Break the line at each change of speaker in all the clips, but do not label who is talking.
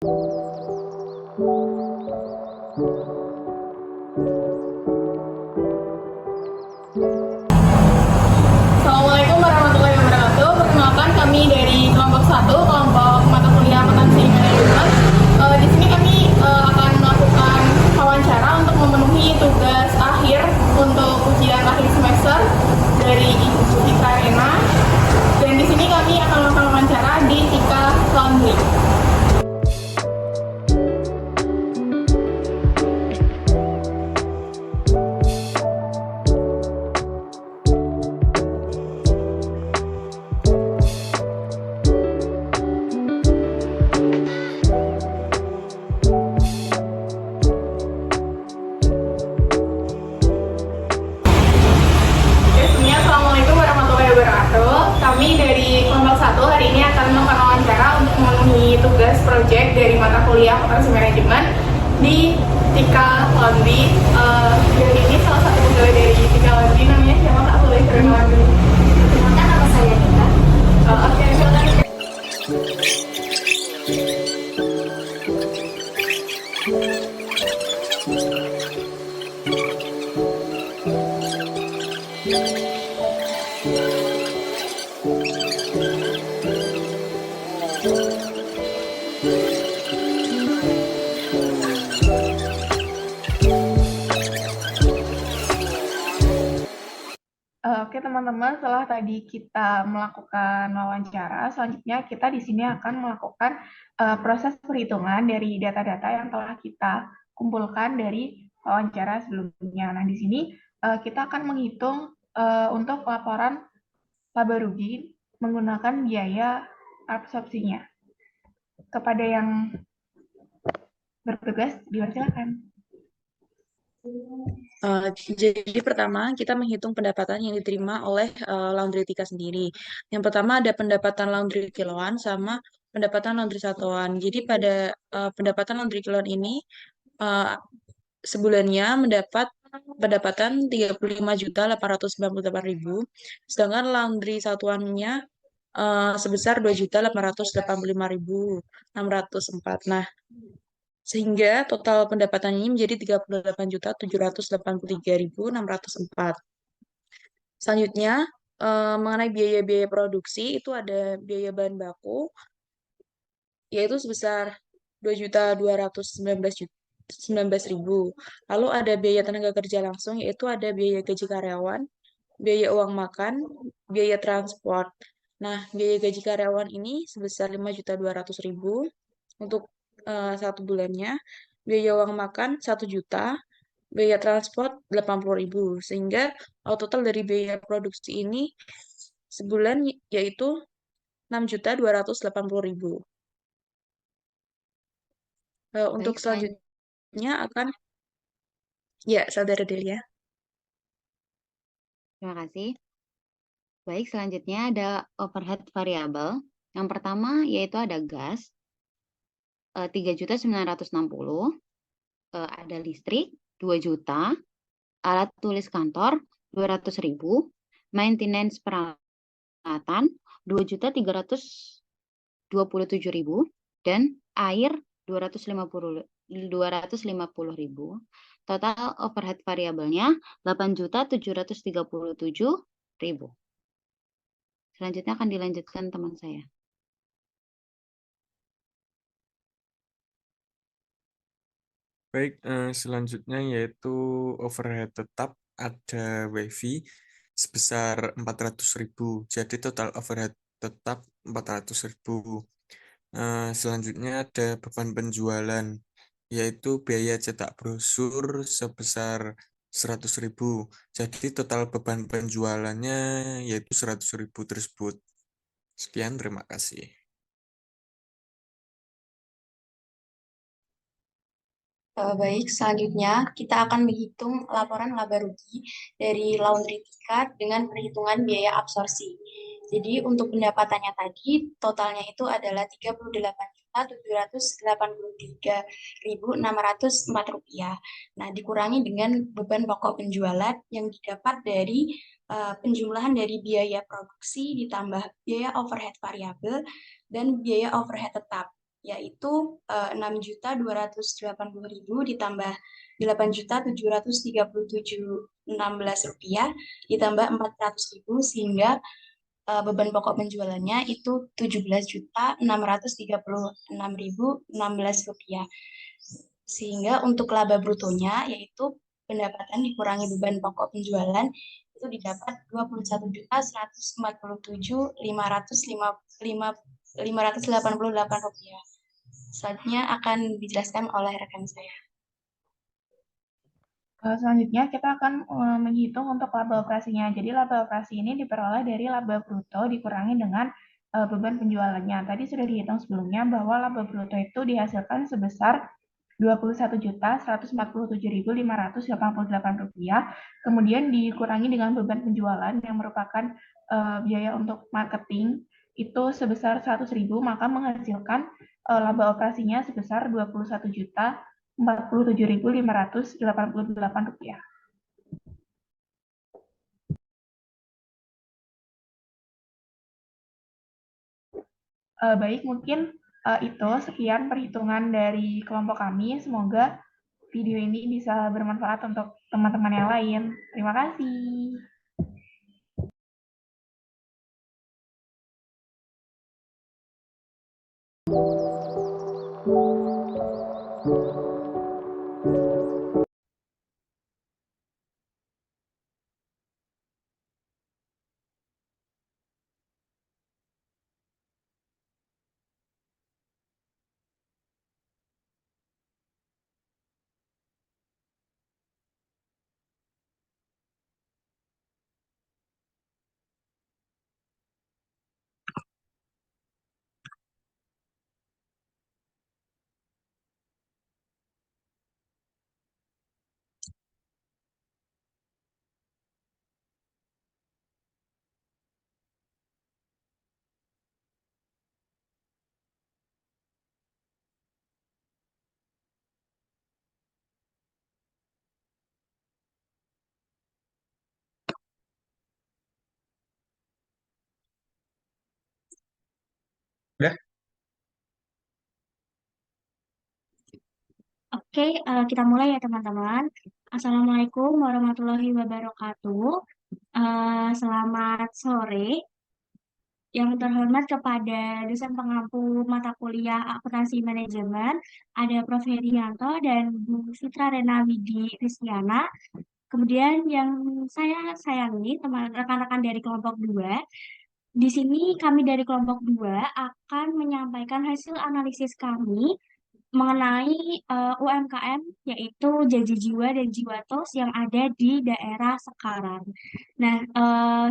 Assalamualaikum warahmatullahi wabarakatuh. Perkenalkan kami dari kelompok 1, kelompok mata kuliah akuntansi manajemen. Di sini kami akan melakukan wawancara untuk memenuhi tugas akhir untuk ujian akhir semester dari Ibu Citra Rena. Dan di sini kami akan melakukan wawancara di Tika Laundry. Assalamualaikum warahmatullahi wabarakatuh. Kami dari kelompok 1 hari ini akan melakukan wawancara untuk memenuhi tugas proyek dari mata kuliah akuntansi manajemen di Tika Laundry. Jadi ini salah satu pegawai dari Tika Laundry, namanya siapa Kak? Boleh perkenalan dulu?
Perkenalkan, nama saya Tika.
Oke, silakan. Oke teman-teman, setelah tadi kita melakukan wawancara, selanjutnya kita di sini akan melakukan proses perhitungan dari data-data yang telah kita kumpulkan dari wawancara sebelumnya. Nah, di sini kita akan menghitung untuk laporan laba rugi menggunakan biaya absorpsinya. Kepada yang bertugas, dipersilakan.
Jadi pertama kita menghitung pendapatan yang diterima oleh Laundry Tika sendiri. Yang pertama ada pendapatan laundry kiloan sama pendapatan laundry satuan. Jadi pada pendapatan laundry kiloan ini uh, sebulannya mendapat pendapatan 35.898.000, sedangkan laundry satuannya sebesar 2.885.604. Nah, sehingga total pendapatan ini menjadi 38.783.604. Selanjutnya, mengenai biaya-biaya produksi, itu ada biaya bahan baku, yaitu sebesar 2.219.000. Lalu ada biaya tenaga kerja langsung, yaitu ada biaya gaji karyawan, biaya uang makan, biaya transport. Nah, biaya gaji karyawan ini sebesar 5.200.000 untuk satu bulannya, biaya uang makan 1 juta, biaya transport 80.000, sehingga total dari biaya produksi ini sebulan yaitu 6.280.000. Untuk
Baik,
selanjutnya akan ya saudara Delia.
terima kasih. Baik, selanjutnya ada overhead variabel. Yang pertama yaitu ada gas 3.960.000, ada listrik 2 juta, alat tulis kantor 200.000, maintenance peralatan 2.327.000, dan air 250.000. Total overhead variabelnya 8.737.000. Selanjutnya akan dilanjutkan teman saya.
Baik, selanjutnya yaitu overhead tetap ada WiFi sebesar 400.000. Jadi total overhead tetap 400.000. Selanjutnya ada beban penjualan, yaitu biaya cetak brosur sebesar 100.000. Jadi total beban penjualannya yaitu 100.000 tersebut. Sekian, terima kasih.
Baik, selanjutnya kita akan menghitung laporan laba rugi dari Laundry Tika dengan perhitungan biaya absorpsi. Jadi untuk pendapatannya tadi totalnya itu adalah Rp38.783.604. Nah, dikurangi dengan beban pokok penjualan yang didapat dari penjumlahan dari biaya produksi ditambah biaya overhead variabel dan biaya overhead tetap yaitu 6.280.000 ditambah 8.737.16 rupiah ditambah 400.000 sehingga beban pokok penjualannya itu 17.636.016 rupiah. Sehingga untuk laba brutonya yaitu pendapatan dikurangi beban pokok penjualan itu didapat 21.147.588 rupiah. Selanjutnya akan dijelaskan oleh rekan saya.
Selanjutnya kita akan menghitung untuk laba operasinya. Jadi laba operasi ini diperoleh dari laba bruto dikurangi dengan beban penjualannya. Tadi sudah dihitung sebelumnya bahwa laba bruto itu dihasilkan sebesar Rp21.147.588, kemudian dikurangi dengan beban penjualan yang merupakan biaya untuk marketing itu sebesar 100.000, maka menghasilkan laba operasinya sebesar Rp27.588. Baik, mungkin itu sekian perhitungan dari kelompok kami. Semoga video ini bisa bermanfaat untuk teman-teman yang lain. Terima kasih.
Udah?
Oke, kita mulai ya teman-teman. Assalamualaikum warahmatullahi wabarakatuh. Selamat sore. Yang terhormat kepada dosen pengampu mata kuliah Akuntansi Manajemen, ada Prof. Herianto dan Bu Fitra Rena Widi Rizkyana. Kemudian yang saya sayangi, teman rekan-rekan dari kelompok 2, di sini kami dari kelompok 2 akan menyampaikan hasil analisis kami mengenai UMKM, yaitu Janji Jiwa dan Jiwatos yang ada di daerah sekarang. Nah,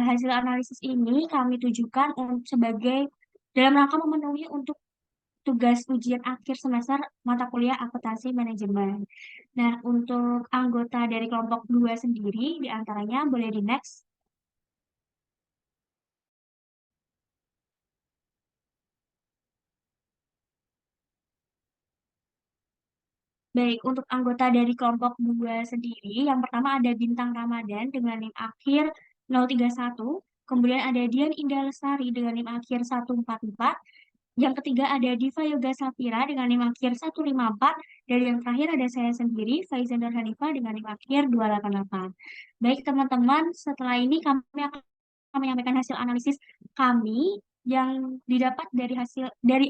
hasil analisis ini kami tujukan sebagai dalam rangka memenuhi untuk tugas ujian akhir semester mata kuliah akuntansi manajemen. Nah, untuk anggota dari kelompok 2 sendiri, diantaranya boleh di next. Baik, untuk anggota dari kelompok 2 sendiri, yang pertama ada Bintang Ramadan dengan NIM akhir 031, kemudian ada Dian Indah Lestari dengan NIM akhir 144, yang ketiga ada Diva Yoga Safira dengan NIM akhir 154, dan yang terakhir ada saya sendiri, Faizan Nur Hanifah dengan NIM akhir 288. Baik teman-teman, setelah ini kami akan menyampaikan hasil analisis kami yang didapat dari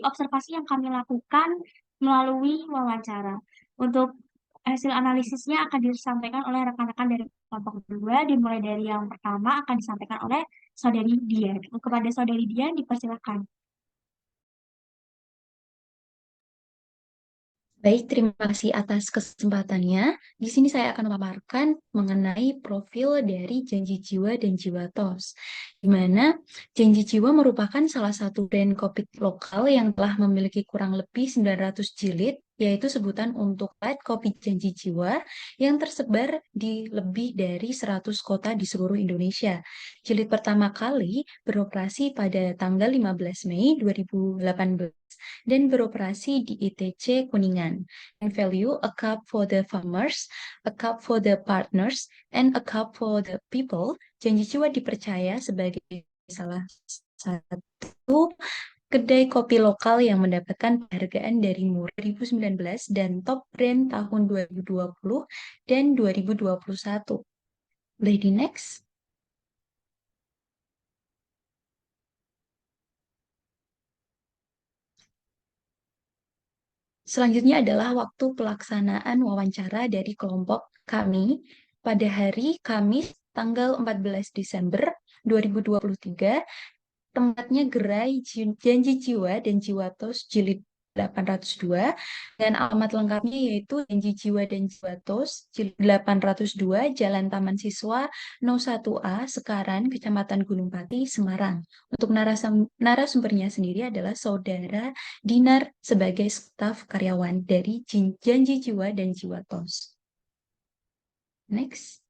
observasi yang kami lakukan melalui wawancara. Untuk hasil analisisnya akan disampaikan oleh rekan-rekan dari kelompok 2, dimulai dari yang pertama akan disampaikan oleh Saudari Dian. Kepada Saudari Dian, dipersilakan.
Baik, terima kasih atas kesempatannya. Di sini saya akan memaparkan mengenai profil dari Janji Jiwa dan Jiwatos, di mana Janji Jiwa merupakan salah satu brand kopi lokal yang telah memiliki kurang lebih 900 jilid, yaitu sebutan untuk light kopi Janji Jiwa yang tersebar di lebih dari 100 kota di seluruh Indonesia. Jilid pertama kali beroperasi pada tanggal 15 Mei 2018 dan beroperasi di ITC Kuningan. And value, a cup for the farmers, a cup for the partners, and a cup for the people. Janji Jiwa dipercaya sebagai salah satu kedai kopi lokal yang mendapatkan penghargaan dari Murah 2019 dan Top Brand tahun 2020 dan 2021. Boleh di next? Selanjutnya adalah waktu pelaksanaan wawancara dari kelompok kami pada hari Kamis tanggal 14 Desember 2023. Tempatnya Gerai Janji Jiwa dan Jiwa Tos Jilid 802 dan alamat lengkapnya yaitu Janji Jiwa dan Jiwa Tos Jilid 802 Jalan Taman Siswa 01A Sekaran, Kecamatan Gunung Pati, Semarang. Untuk narasumbernya sendiri adalah Saudara Dinar sebagai staf karyawan dari Janji Jiwa dan Jiwa Tos. Next.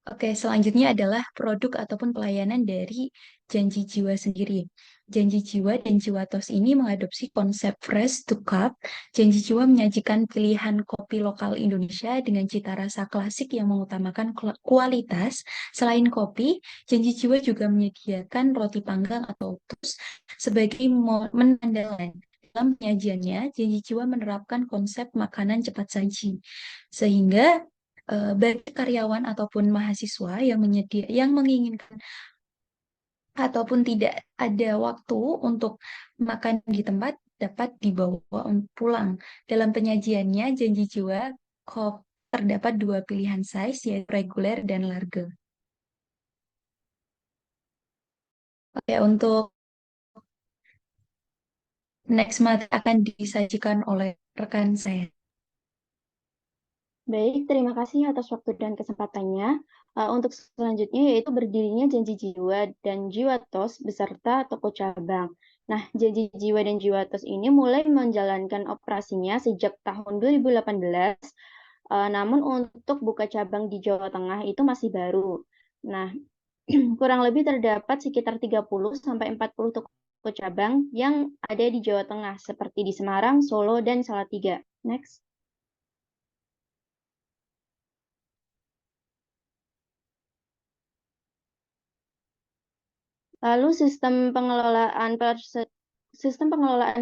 Oke, selanjutnya adalah produk ataupun pelayanan dari Janji Jiwa sendiri. Janji Jiwa dan Jiwa Tos ini mengadopsi konsep fresh to cup. Janji Jiwa menyajikan pilihan kopi lokal Indonesia dengan cita rasa klasik yang mengutamakan kualitas. Selain kopi, Janji Jiwa juga menyediakan roti panggang atau tos sebagai momen andalan. Dalam penyajiannya, Janji Jiwa menerapkan konsep makanan cepat saji. Sehingga bagi karyawan ataupun mahasiswa yang menginginkan ataupun tidak ada waktu untuk makan di tempat dapat dibawa pulang. Dalam penyajiannya Janji Jiwa terdapat dua pilihan size yaitu reguler dan large. Oke, untuk next materi akan disajikan oleh rekan saya.
Baik, terima kasih atas waktu dan kesempatannya. Untuk selanjutnya yaitu berdirinya Janji Jiwa dan Jiwa Tos beserta toko cabang. Nah, Janji Jiwa dan Jiwa Tos ini mulai menjalankan operasinya sejak tahun 2018, namun untuk buka cabang di Jawa Tengah itu masih baru. Nah, kurang lebih terdapat sekitar 30-40 toko cabang yang ada di Jawa Tengah, seperti di Semarang, Solo, dan Salatiga. Next. Lalu sistem pengelolaan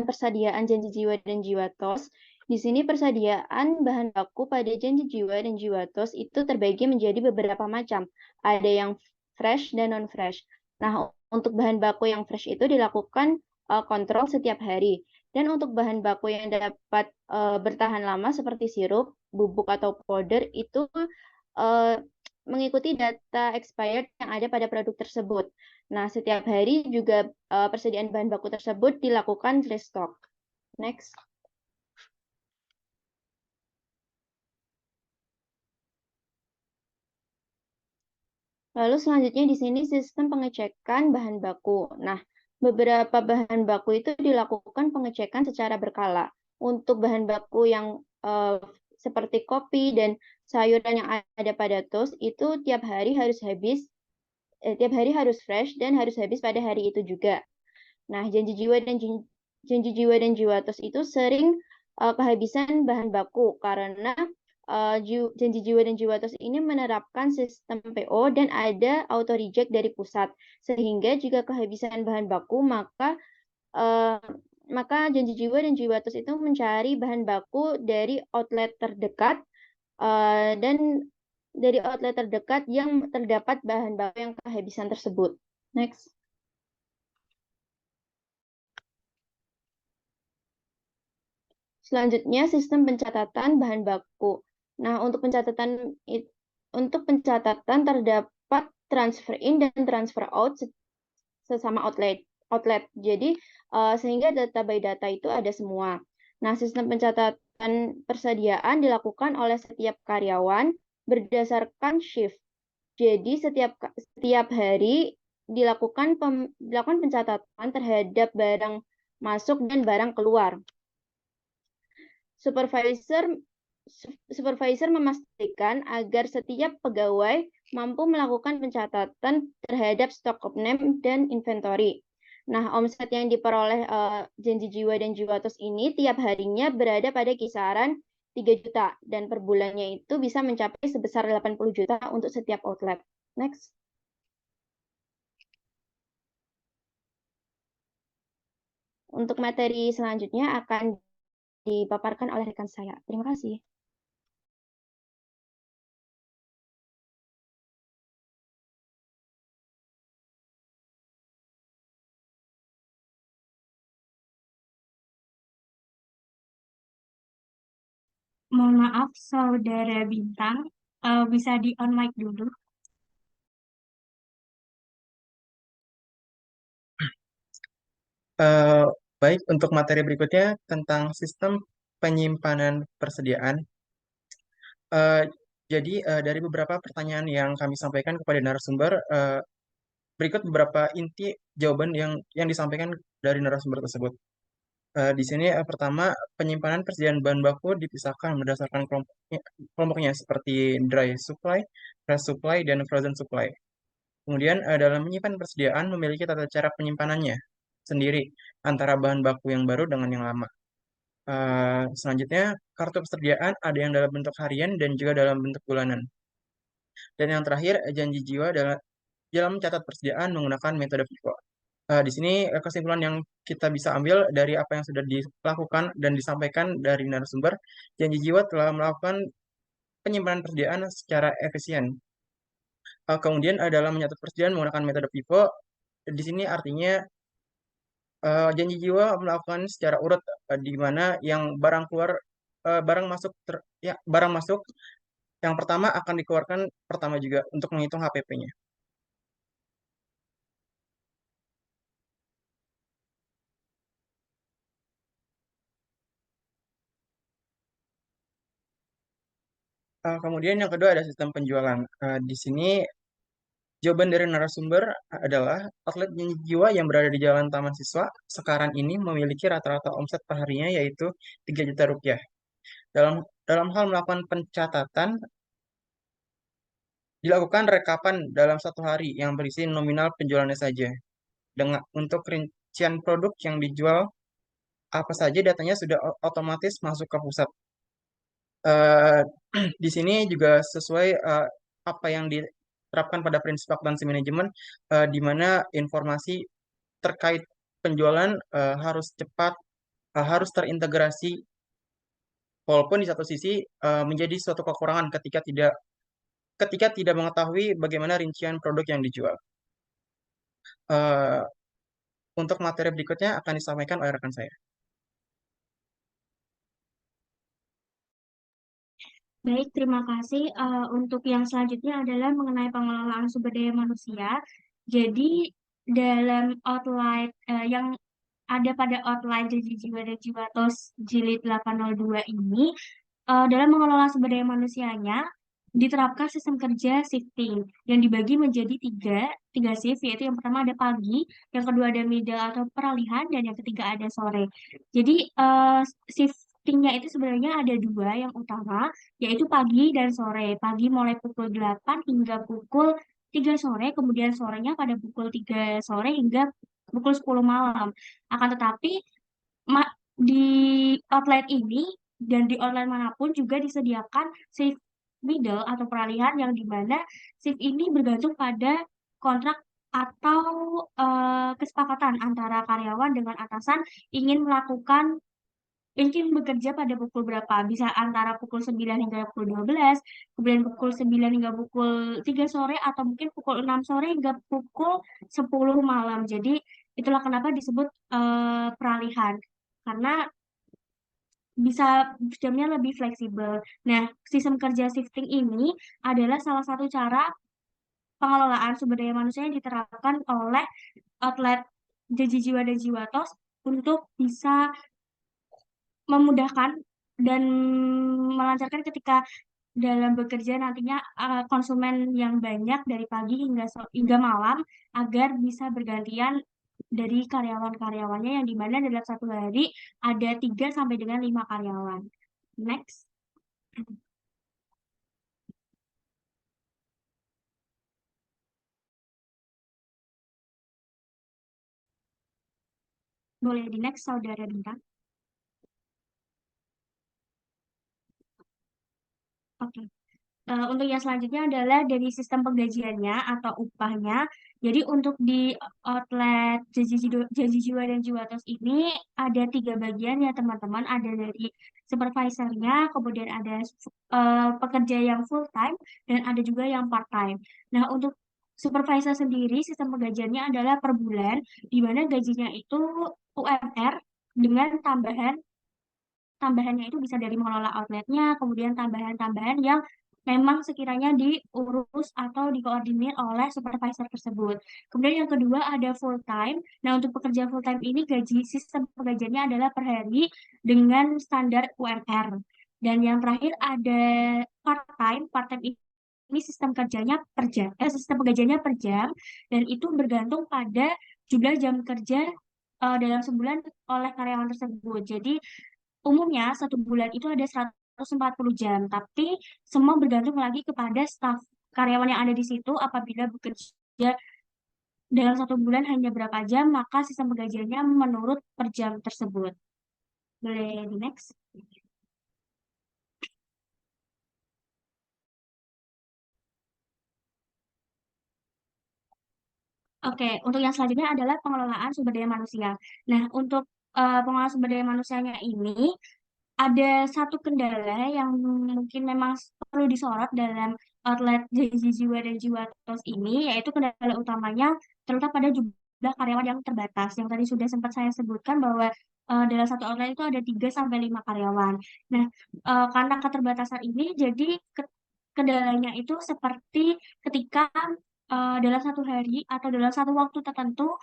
persediaan Janji Jiwa dan Jiwa Tos. Di sini persediaan bahan baku pada Janji Jiwa dan Jiwa Tos itu terbagi menjadi beberapa macam. Ada yang fresh dan non-fresh. Nah, untuk bahan baku yang fresh itu dilakukan kontrol setiap hari. Dan untuk bahan baku yang dapat bertahan lama seperti sirup, bubuk atau powder itu mengikuti data expired yang ada pada produk tersebut. Nah, setiap hari juga persediaan bahan baku tersebut dilakukan restock. Next. Lalu selanjutnya di sini sistem pengecekan bahan baku. Nah, beberapa bahan baku itu dilakukan pengecekan secara berkala. Untuk bahan baku yang seperti kopi dan sayuran yang ada pada tos itu tiap hari harus fresh dan harus habis pada hari itu juga. Nah, Janji Jiwa dan Jiwa Tos itu sering kehabisan bahan baku karena Janji Jiwa dan Jiwa Tos ini menerapkan sistem PO dan ada auto reject dari pusat, sehingga jika kehabisan bahan baku maka Janji Jiwa dan Jiwa Tos itu mencari bahan baku dari outlet terdekat dan dari outlet terdekat yang terdapat bahan baku yang kehabisan tersebut. Next. Selanjutnya sistem pencatatan bahan baku. Nah, untuk pencatatan terdapat transfer in dan transfer out sesama outlet. Jadi sehingga data by data itu ada semua. Nah, sistem pencatatan persediaan dilakukan oleh setiap karyawan berdasarkan shift. Jadi setiap hari dilakukan pencatatan terhadap barang masuk dan barang keluar. Supervisor memastikan agar setiap pegawai mampu melakukan pencatatan terhadap stock of name dan inventory. Nah, omset yang diperoleh Janji Jiwa dan Jiwa Tos ini tiap harinya berada pada kisaran 3 juta dan per bulannya itu bisa mencapai sebesar 80 juta untuk setiap outlet. Next. Untuk materi selanjutnya akan dipaparkan oleh rekan saya. Terima kasih.
Mohon maaf, Saudara Bintang, bisa di on mic dulu.
Eh, Baik, untuk materi berikutnya tentang sistem penyimpanan persediaan. Eh, jadi dari beberapa pertanyaan yang kami sampaikan kepada narasumber, berikut beberapa inti jawaban yang disampaikan dari narasumber tersebut. Di sini pertama, penyimpanan persediaan bahan baku dipisahkan berdasarkan kelompoknya seperti dry supply, fresh supply, dan frozen supply. Kemudian dalam menyimpan persediaan memiliki tata cara penyimpanannya sendiri antara bahan baku yang baru dengan yang lama. Selanjutnya, kartu persediaan ada yang dalam bentuk harian dan juga dalam bentuk bulanan. Dan yang terakhir, janji jiwa dalam mencatat persediaan menggunakan metode FIFO. Di sini kesimpulan yang kita bisa ambil dari apa yang sudah dilakukan dan disampaikan dari narasumber, janji jiwa telah melakukan penyimpanan persediaan secara efisien. Kemudian dalam mencatat persediaan menggunakan metode FIFO, di sini artinya janji jiwa melakukan secara urut, di mana yang barang keluar, barang masuk, ya, barang masuk yang pertama akan dikeluarkan pertama juga untuk menghitung HPP-nya. Kemudian yang kedua ada sistem penjualan. Di sini jawaban dari narasumber adalah outlet janji jiwa yang berada di Jalan Taman Siswa sekarang ini memiliki rata-rata omset perharinya yaitu 3 juta rupiah. Dalam dalam hal melakukan pencatatan, dilakukan rekapan dalam satu hari yang berisi nominal penjualannya saja. Dengan untuk rincian produk yang dijual apa saja datanya sudah otomatis masuk ke pusat. Eh, di sini juga sesuai apa yang diterapkan pada prinsip akuntansi manajemen, di mana informasi terkait penjualan harus cepat, harus terintegrasi, walaupun di satu sisi menjadi suatu kekurangan ketika tidak mengetahui bagaimana rincian produk yang dijual. Eh, untuk materi berikutnya akan disampaikan oleh rekan saya.
Baik, terima kasih. Untuk yang selanjutnya adalah mengenai pengelolaan sumber daya manusia. Jadi, dalam outline yang ada pada outline Janji Jiwa dan Jiwatos Jilid 802 ini, dalam mengelola sumber daya manusianya, diterapkan sistem kerja shifting yang dibagi menjadi tiga shift, yaitu yang pertama ada pagi, yang kedua ada middle atau peralihan, dan yang ketiga ada sore. Jadi shiftingnya itu sebenarnya ada dua yang utama, yaitu pagi dan sore. Pagi mulai pukul 8 hingga pukul 3 sore, kemudian sorenya pada pukul 3 sore hingga pukul 10 malam. Akan tetapi di outlet ini dan di online manapun juga disediakan shift middle atau peralihan yang dimana shift ini bergantung pada kontrak atau kesepakatan antara karyawan dengan atasan ingin bekerja pada pukul berapa, bisa antara pukul 9 hingga pukul 12, kemudian pukul 9 hingga pukul 3 sore, atau mungkin pukul 6 sore hingga pukul 10 malam. Jadi itulah kenapa disebut peralihan, karena bisa jamnya lebih fleksibel. Nah, sistem kerja shifting ini adalah salah satu cara pengelolaan sumber daya manusia yang diterapkan oleh outlet Janji Jiwa dan Jiwatos untuk bisa memudahkan dan melancarkan ketika dalam bekerja nantinya konsumen yang banyak dari pagi hingga malam, agar bisa bergantian dari karyawan-karyawannya yang dimana dalam satu hari ada 3 sampai dengan 5 karyawan. Next. Boleh di next, Saudara Bintang. Oke. Untuk yang selanjutnya adalah dari sistem penggajiannya atau upahnya. Jadi untuk di outlet Janji Jiwa dan Jiwatos ini ada 3 bagian ya teman-teman. Ada dari supervisornya, kemudian ada pekerja yang full time, dan ada juga yang part time. Nah untuk supervisor sendiri sistem penggajiannya adalah per bulan, di mana gajinya itu UMR dengan tambahannya itu bisa dari mengelola outletnya, kemudian tambahan-tambahan yang memang sekiranya diurus atau dikoordinir oleh supervisor tersebut. Kemudian yang kedua ada full time. Nah, untuk pekerja full time ini sistem penggajiannya adalah per hari dengan standar UMR. Dan yang terakhir ada part time. Part time ini sistem kerjanya per jam, sistem penggajiannya per jam, dan itu bergantung pada jumlah jam kerja dalam sebulan oleh karyawan tersebut. Jadi umumnya 1 bulan itu ada 140 jam, tapi semua bergantung lagi kepada staf karyawan yang ada di situ. Apabila bekerja dalam 1 bulan hanya berapa jam, maka sistem penggajiannya menurut per jam tersebut. Boleh di next. Oke, untuk yang selanjutnya adalah pengelolaan sumber daya manusia. Nah, untuk pengelolaan sumber daya manusianya ini ada satu kendala yang mungkin memang perlu disorot dalam outlet Janji Jiwa dan Jiwa Tos ini, yaitu kendala utamanya terletak pada jumlah karyawan yang terbatas. Yang tadi sudah sempat saya sebutkan bahwa dalam satu outlet itu ada 3 sampai 5 karyawan. Nah, karena keterbatasan ini, jadi kendalanya itu seperti ketika dalam satu hari atau dalam satu waktu tertentu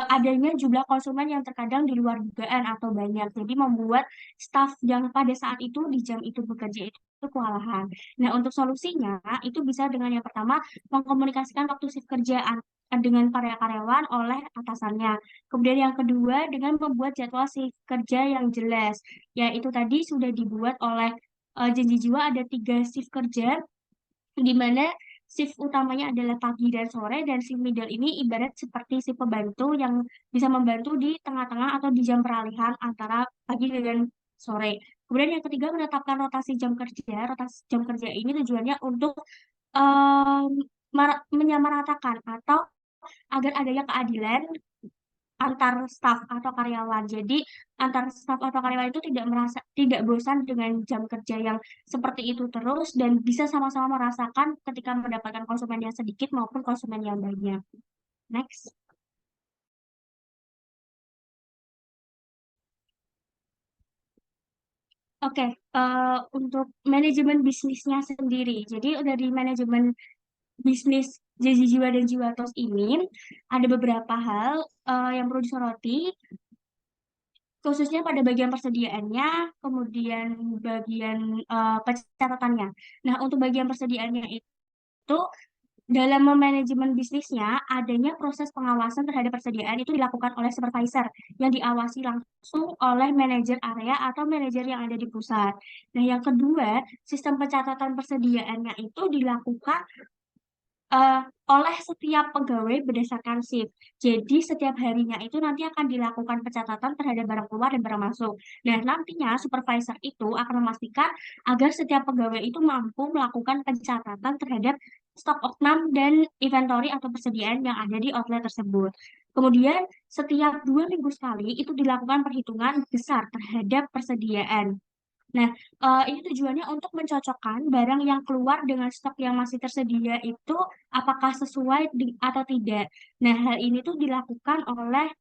adanya jumlah konsumen yang terkadang di luar dugaan atau banyak. Jadi membuat staf yang pada saat itu di jam itu bekerja itu kewalahan. Nah, untuk solusinya itu bisa dengan yang pertama mengkomunikasikan waktu shift kerjaan dengan para karyawan oleh atasannya. Kemudian yang kedua dengan membuat jadwal shift kerja yang jelas. Yaitu tadi sudah dibuat oleh Janji Jiwa ada 3 shift kerja di mana shift utamanya adalah pagi dan sore, dan shift middle ini ibarat seperti si pembantu yang bisa membantu di tengah-tengah atau di jam peralihan antara pagi dan sore. Kemudian yang ketiga menetapkan rotasi jam kerja. Rotasi jam kerja ini tujuannya untuk em, menyamaratakan atau agar adanya keadilan antar staf atau karyawan. Jadi antar staf atau karyawan itu tidak bosan dengan jam kerja yang seperti itu terus, dan bisa sama-sama merasakan ketika mendapatkan konsumen yang sedikit maupun konsumen yang banyak. Next. Oke, untuk manajemen bisnisnya sendiri. Jadi dari manajemen bisnis Janji Jiwa dan Jiwa Tos ini ada beberapa hal yang perlu disoroti, khususnya pada bagian persediaannya, kemudian bagian pencatatannya. Nah, untuk bagian persediaannya itu dalam memanajemen bisnisnya, adanya proses pengawasan terhadap persediaan itu dilakukan oleh supervisor yang diawasi langsung oleh manajer area atau manajer yang ada di pusat. Nah, yang kedua, sistem pencatatan persediaannya itu dilakukan eh, oleh setiap pegawai berdasarkan shift. Jadi setiap harinya itu nanti akan dilakukan pencatatan terhadap barang keluar dan barang masuk. Dan nantinya supervisor itu akan memastikan agar setiap pegawai itu mampu melakukan pencatatan terhadap stok oknam dan inventory atau persediaan yang ada di outlet tersebut. Kemudian setiap 2 minggu sekali itu dilakukan perhitungan besar terhadap persediaan. Nah, ini tujuannya untuk mencocokkan barang yang keluar dengan stok yang masih tersedia itu apakah sesuai atau tidak. Nah, hal ini tuh dilakukan oleh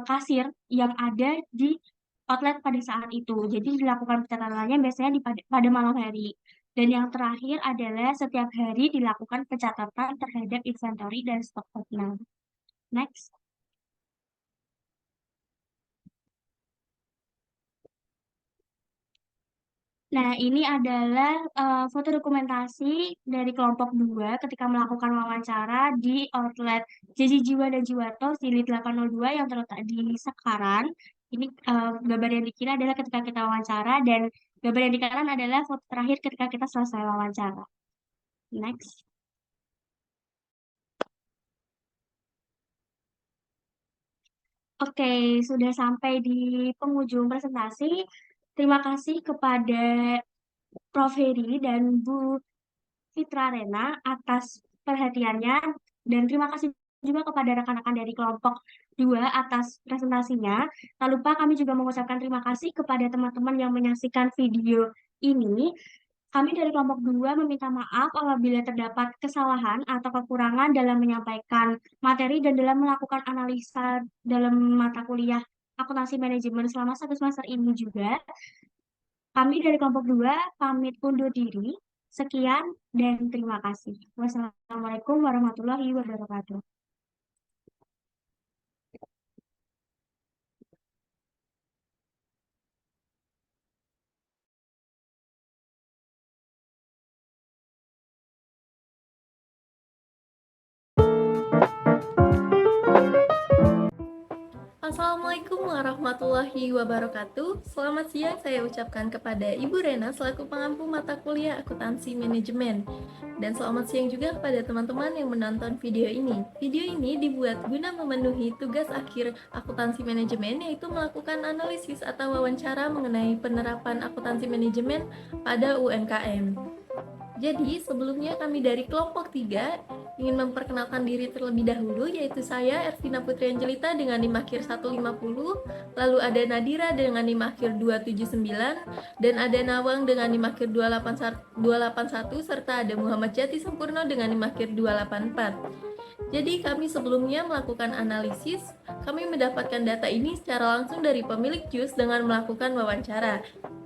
kasir yang ada di outlet pada saat itu. Jadi dilakukan pencatatannya biasanya pada malam hari. Dan yang terakhir adalah setiap hari dilakukan pencatatan terhadap inventory dan stok oknum. Next. Nah, ini adalah foto dokumentasi dari kelompok 2 ketika melakukan wawancara di outlet Janji Jiwa dan Jiwatos di Lit 802 yang terletak di Sekaran. Ini gambar yang di kiri adalah ketika kita wawancara, dan gambar yang di kanan adalah foto terakhir ketika kita selesai wawancara. Next. Oke, sudah sampai di penghujung presentasi. Terima kasih kepada Prof. Heri dan Bu Fitra Rena atas perhatiannya, dan terima kasih juga kepada rekan-rekan dari kelompok 2 atas presentasinya. Tak lupa kami juga mengucapkan terima kasih kepada teman-teman yang menyaksikan video ini. Kami dari kelompok 2 meminta maaf apabila terdapat kesalahan atau kekurangan dalam menyampaikan materi dan dalam melakukan analisa dalam mata kuliah akuntansi manajemen selama 1 semester ini juga. Kami dari kelompok 2 pamit undur diri. Sekian dan terima kasih. Wassalamualaikum warahmatullahi wabarakatuh.
Assalamualaikum warahmatullahi wabarakatuh. Selamat siang saya ucapkan kepada Ibu Rena selaku pengampu mata kuliah akuntansi manajemen. Dan selamat siang juga kepada teman-teman yang menonton video ini. Video ini dibuat guna memenuhi tugas akhir akuntansi manajemen, yaitu melakukan analisis atau wawancara mengenai penerapan akuntansi manajemen pada UMKM. Jadi, sebelumnya kami dari kelompok 3 ingin memperkenalkan diri terlebih dahulu, yaitu saya Ervina Putri Angelita dengan NIM akhir 150, lalu ada Nadira dengan NIM akhir 279, dan ada Nawang dengan NIM akhir 281, serta ada Muhammad Jati Sempurno dengan NIM akhir 284. Jadi kami sebelumnya melakukan analisis, kami mendapatkan data ini secara langsung dari pemilik JUS dengan melakukan wawancara.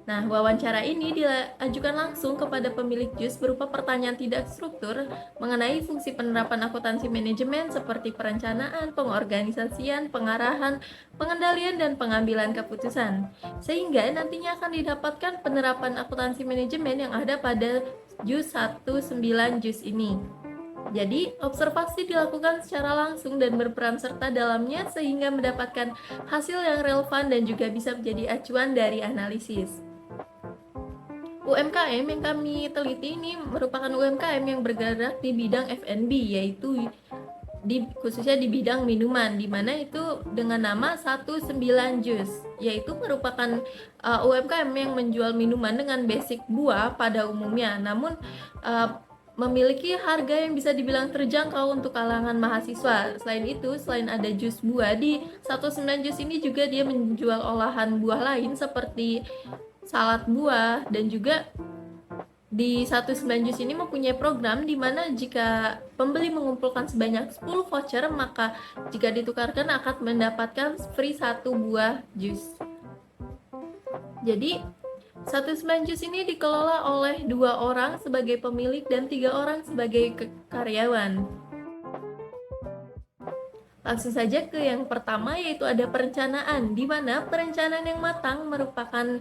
Nah, wawancara ini diajukan langsung kepada pemilik JUS berupa pertanyaan tidak struktur mengenai fungsi penerapan akuntansi manajemen seperti perencanaan, pengorganisasian, pengarahan, pengendalian, dan pengambilan keputusan. Sehingga nantinya akan didapatkan penerapan akuntansi manajemen yang ada pada JUS 19 JUS ini. Jadi, observasi dilakukan secara langsung dan berperan serta dalamnya sehingga mendapatkan hasil yang relevan dan juga bisa menjadi acuan dari analisis. UMKM yang kami teliti ini merupakan UMKM yang bergerak di bidang F&B, yaitu khususnya di bidang minuman, di mana itu dengan nama 19 Jus, yaitu merupakan UMKM yang menjual minuman dengan basic buah pada umumnya, namun memiliki harga yang bisa dibilang terjangkau untuk kalangan mahasiswa. Selain itu, selain ada jus buah, di 19 Jus ini juga dia menjual olahan buah lain seperti salad buah, dan juga di 19 Jus ini mempunyai program di mana jika pembeli mengumpulkan sebanyak 10 voucher, maka jika ditukarkan akan mendapatkan free 1 buah jus. Jadi 19 Jus ini dikelola oleh 2 orang sebagai pemilik dan 3 orang sebagai karyawan. Langsung saja ke yang pertama, yaitu ada perencanaan, di mana perencanaan yang matang merupakan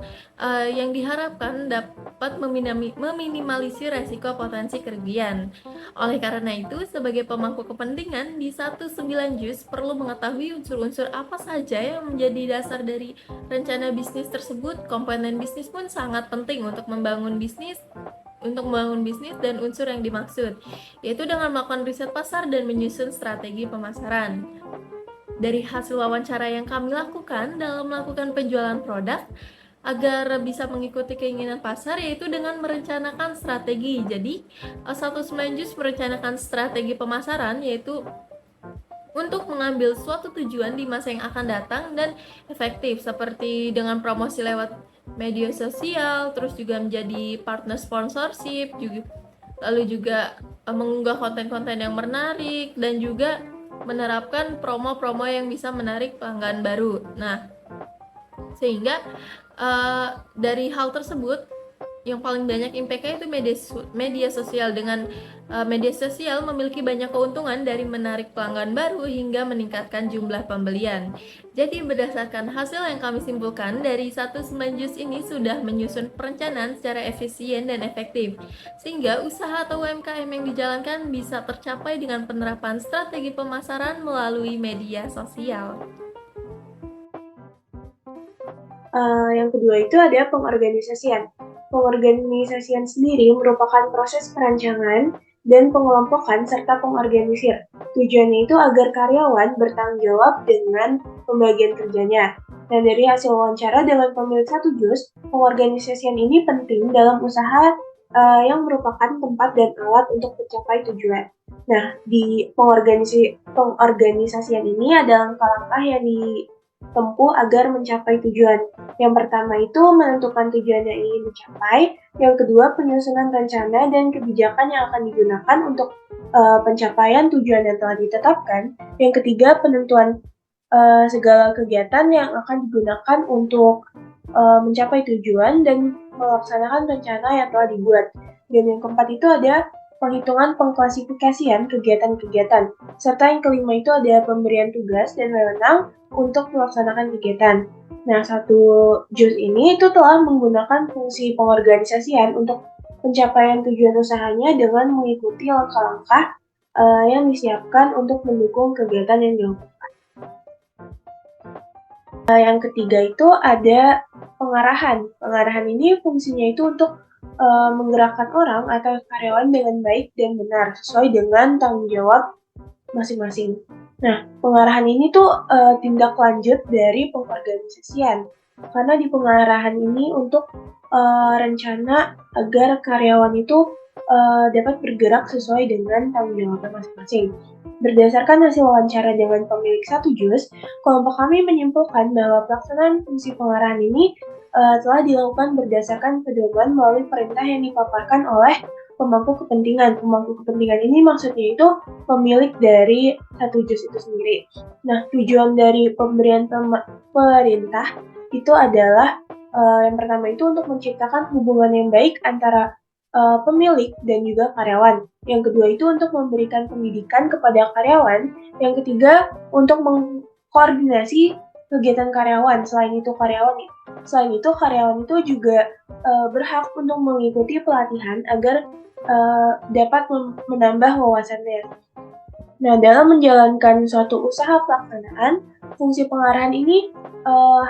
yang diharapkan dapat meminimalisir resiko potensi kerugian. Oleh karena itu, sebagai pemangku kepentingan di 19 Jus perlu mengetahui unsur-unsur apa saja yang menjadi dasar dari rencana bisnis tersebut. Komponen bisnis pun sangat penting untuk membangun bisnis dan unsur yang dimaksud, yaitu dengan melakukan riset pasar dan menyusun strategi pemasaran. Dari hasil wawancara yang kami lakukan dalam melakukan penjualan produk, agar bisa mengikuti keinginan pasar, yaitu dengan merencanakan strategi. Jadi, 19 Jus merencanakan strategi pemasaran, yaitu untuk mengambil suatu tujuan di masa yang akan datang dan efektif, seperti dengan promosi lewat media sosial, terus juga menjadi partner sponsorship, lalu juga mengunggah konten-konten yang menarik, dan juga menerapkan promo-promo yang bisa menarik pelanggan baru. Nah, sehingga dari hal tersebut yang paling banyak impact-nya itu media sosial. Dengan media sosial memiliki banyak keuntungan dari menarik pelanggan baru hingga meningkatkan jumlah pembelian. Jadi berdasarkan hasil yang kami simpulkan dari 19 Jus ini sudah menyusun perencanaan secara efisien dan efektif, sehingga usaha atau UMKM yang dijalankan bisa tercapai dengan penerapan strategi pemasaran melalui media sosial.
Yang kedua itu ada pengorganisasian. Pengorganisasian sendiri merupakan proses perancangan dan pengelompokan serta pengorganisir. Tujuannya itu agar karyawan bertanggung jawab dengan pembagian kerjanya. Nah, dari hasil wawancara dengan pemilik satu jus, pengorganisasian ini penting dalam usaha yang merupakan tempat dan alat untuk mencapai tujuan. Nah, di pengorganisasian ini ada langkah-langkah yang ditempuh agar mencapai tujuan. Yang pertama itu menentukan tujuan yang ingin dicapai. Yang kedua, penyusunan rencana dan kebijakan yang akan digunakan untuk pencapaian tujuan yang telah ditetapkan. Yang ketiga, penentuan segala kegiatan yang akan digunakan untuk mencapai tujuan dan melaksanakan rencana yang telah dibuat. Dan yang keempat itu ada penghitungan pengklasifikasian kegiatan-kegiatan. Serta yang kelima itu ada pemberian tugas dan wewenang untuk melaksanakan kegiatan. Nah, satu jus ini itu telah menggunakan fungsi pengorganisasian untuk pencapaian tujuan usahanya dengan mengikuti langkah-langkah yang disiapkan untuk mendukung kegiatan yang dilakukan. Yang ketiga itu ada pengarahan. Pengarahan ini fungsinya itu untuk menggerakkan orang atau karyawan dengan baik dan benar sesuai dengan tanggung jawab masing-masing. Nah, pengarahan ini tuh tindak lanjut dari pengorganisasian. Karena di pengarahan ini untuk rencana agar karyawan itu dapat bergerak sesuai dengan tanggung jawabnya masing-masing. Berdasarkan hasil wawancara dengan pemilik satu jus, kelompok kami menyimpulkan bahwa pelaksanaan fungsi pengarahan ini telah dilakukan berdasarkan pedoman melalui perintah yang dipaparkan oleh pemangku kepentingan. Pemangku kepentingan ini maksudnya itu pemilik dari satu jus itu sendiri. Nah, tujuan dari pemberian perintah itu adalah yang pertama itu untuk menciptakan hubungan yang baik antara pemilik dan juga karyawan. Yang kedua itu untuk memberikan pendidikan kepada karyawan. Yang ketiga untuk mengkoordinasi kegiatan karyawan. Selain itu karyawan itu juga berhak untuk mengikuti pelatihan agar dapat menambah wawasannya. Nah, dalam menjalankan suatu usaha pelaksanaan, fungsi pengarahan ini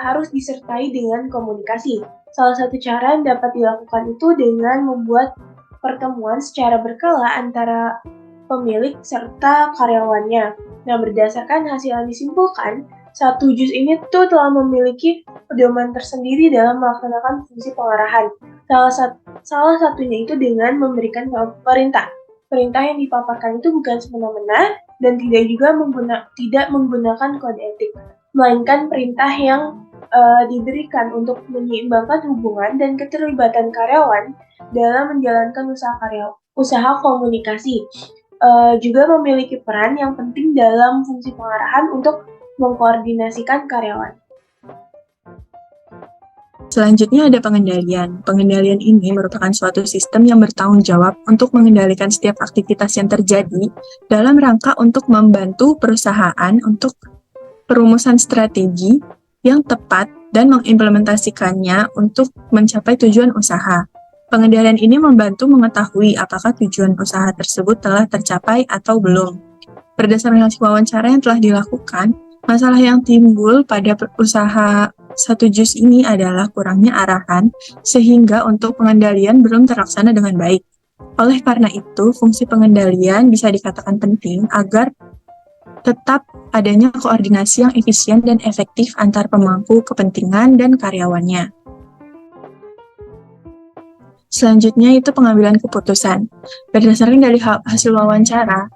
harus disertai dengan komunikasi. Salah satu cara yang dapat dilakukan itu dengan membuat pertemuan secara berkala antara pemilik serta karyawannya. Nah, berdasarkan hasil yang disimpulkan, satu jus ini tuh telah memiliki pedoman tersendiri dalam melaksanakan fungsi pengarahan. Salah satunya itu dengan memberikan perintah. Perintah yang dipaparkan itu bukan semena-mena dan tidak menggunakan kode etik, melainkan perintah yang diberikan untuk menyeimbangkan hubungan dan keterlibatan karyawan dalam menjalankan usaha komunikasi. Juga memiliki peran yang penting dalam fungsi pengarahan untuk mengkoordinasikan karyawan.
Selanjutnya ada pengendalian. Pengendalian ini merupakan suatu sistem yang bertanggung jawab untuk mengendalikan setiap aktivitas yang terjadi dalam rangka untuk membantu perusahaan untuk perumusan strategi yang tepat dan mengimplementasikannya untuk mencapai tujuan usaha. Pengendalian ini membantu mengetahui apakah tujuan usaha tersebut telah tercapai atau belum. Berdasarkan hasil wawancara yang telah dilakukan, masalah yang timbul pada usaha satu jus ini adalah kurangnya arahan, sehingga untuk pengendalian belum terlaksana dengan baik. Oleh karena itu, fungsi pengendalian bisa dikatakan penting agar tetap adanya koordinasi yang efisien dan efektif antar pemangku kepentingan dan karyawannya. Selanjutnya itu pengambilan keputusan. Berdasarkan dari hasil wawancara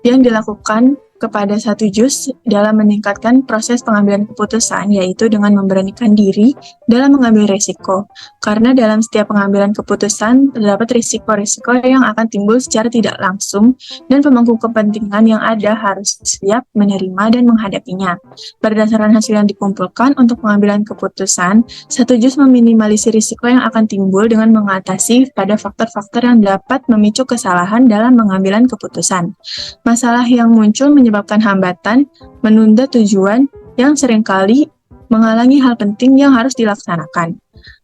yang dilakukan kepada satu jus dalam meningkatkan proses pengambilan keputusan, yaitu dengan memberanikan diri dalam mengambil risiko. Karena dalam setiap pengambilan keputusan terdapat risiko-risiko yang akan timbul secara tidak langsung dan pemangku kepentingan yang ada harus siap menerima dan menghadapinya. Berdasarkan hasil yang dikumpulkan untuk pengambilan keputusan, satu jus meminimalisir risiko yang akan timbul dengan mengatasi pada faktor-faktor yang dapat memicu kesalahan dalam pengambilan keputusan. Masalah yang muncul menyebabkan hambatan, menunda tujuan yang seringkali menghalangi hal penting yang harus dilaksanakan.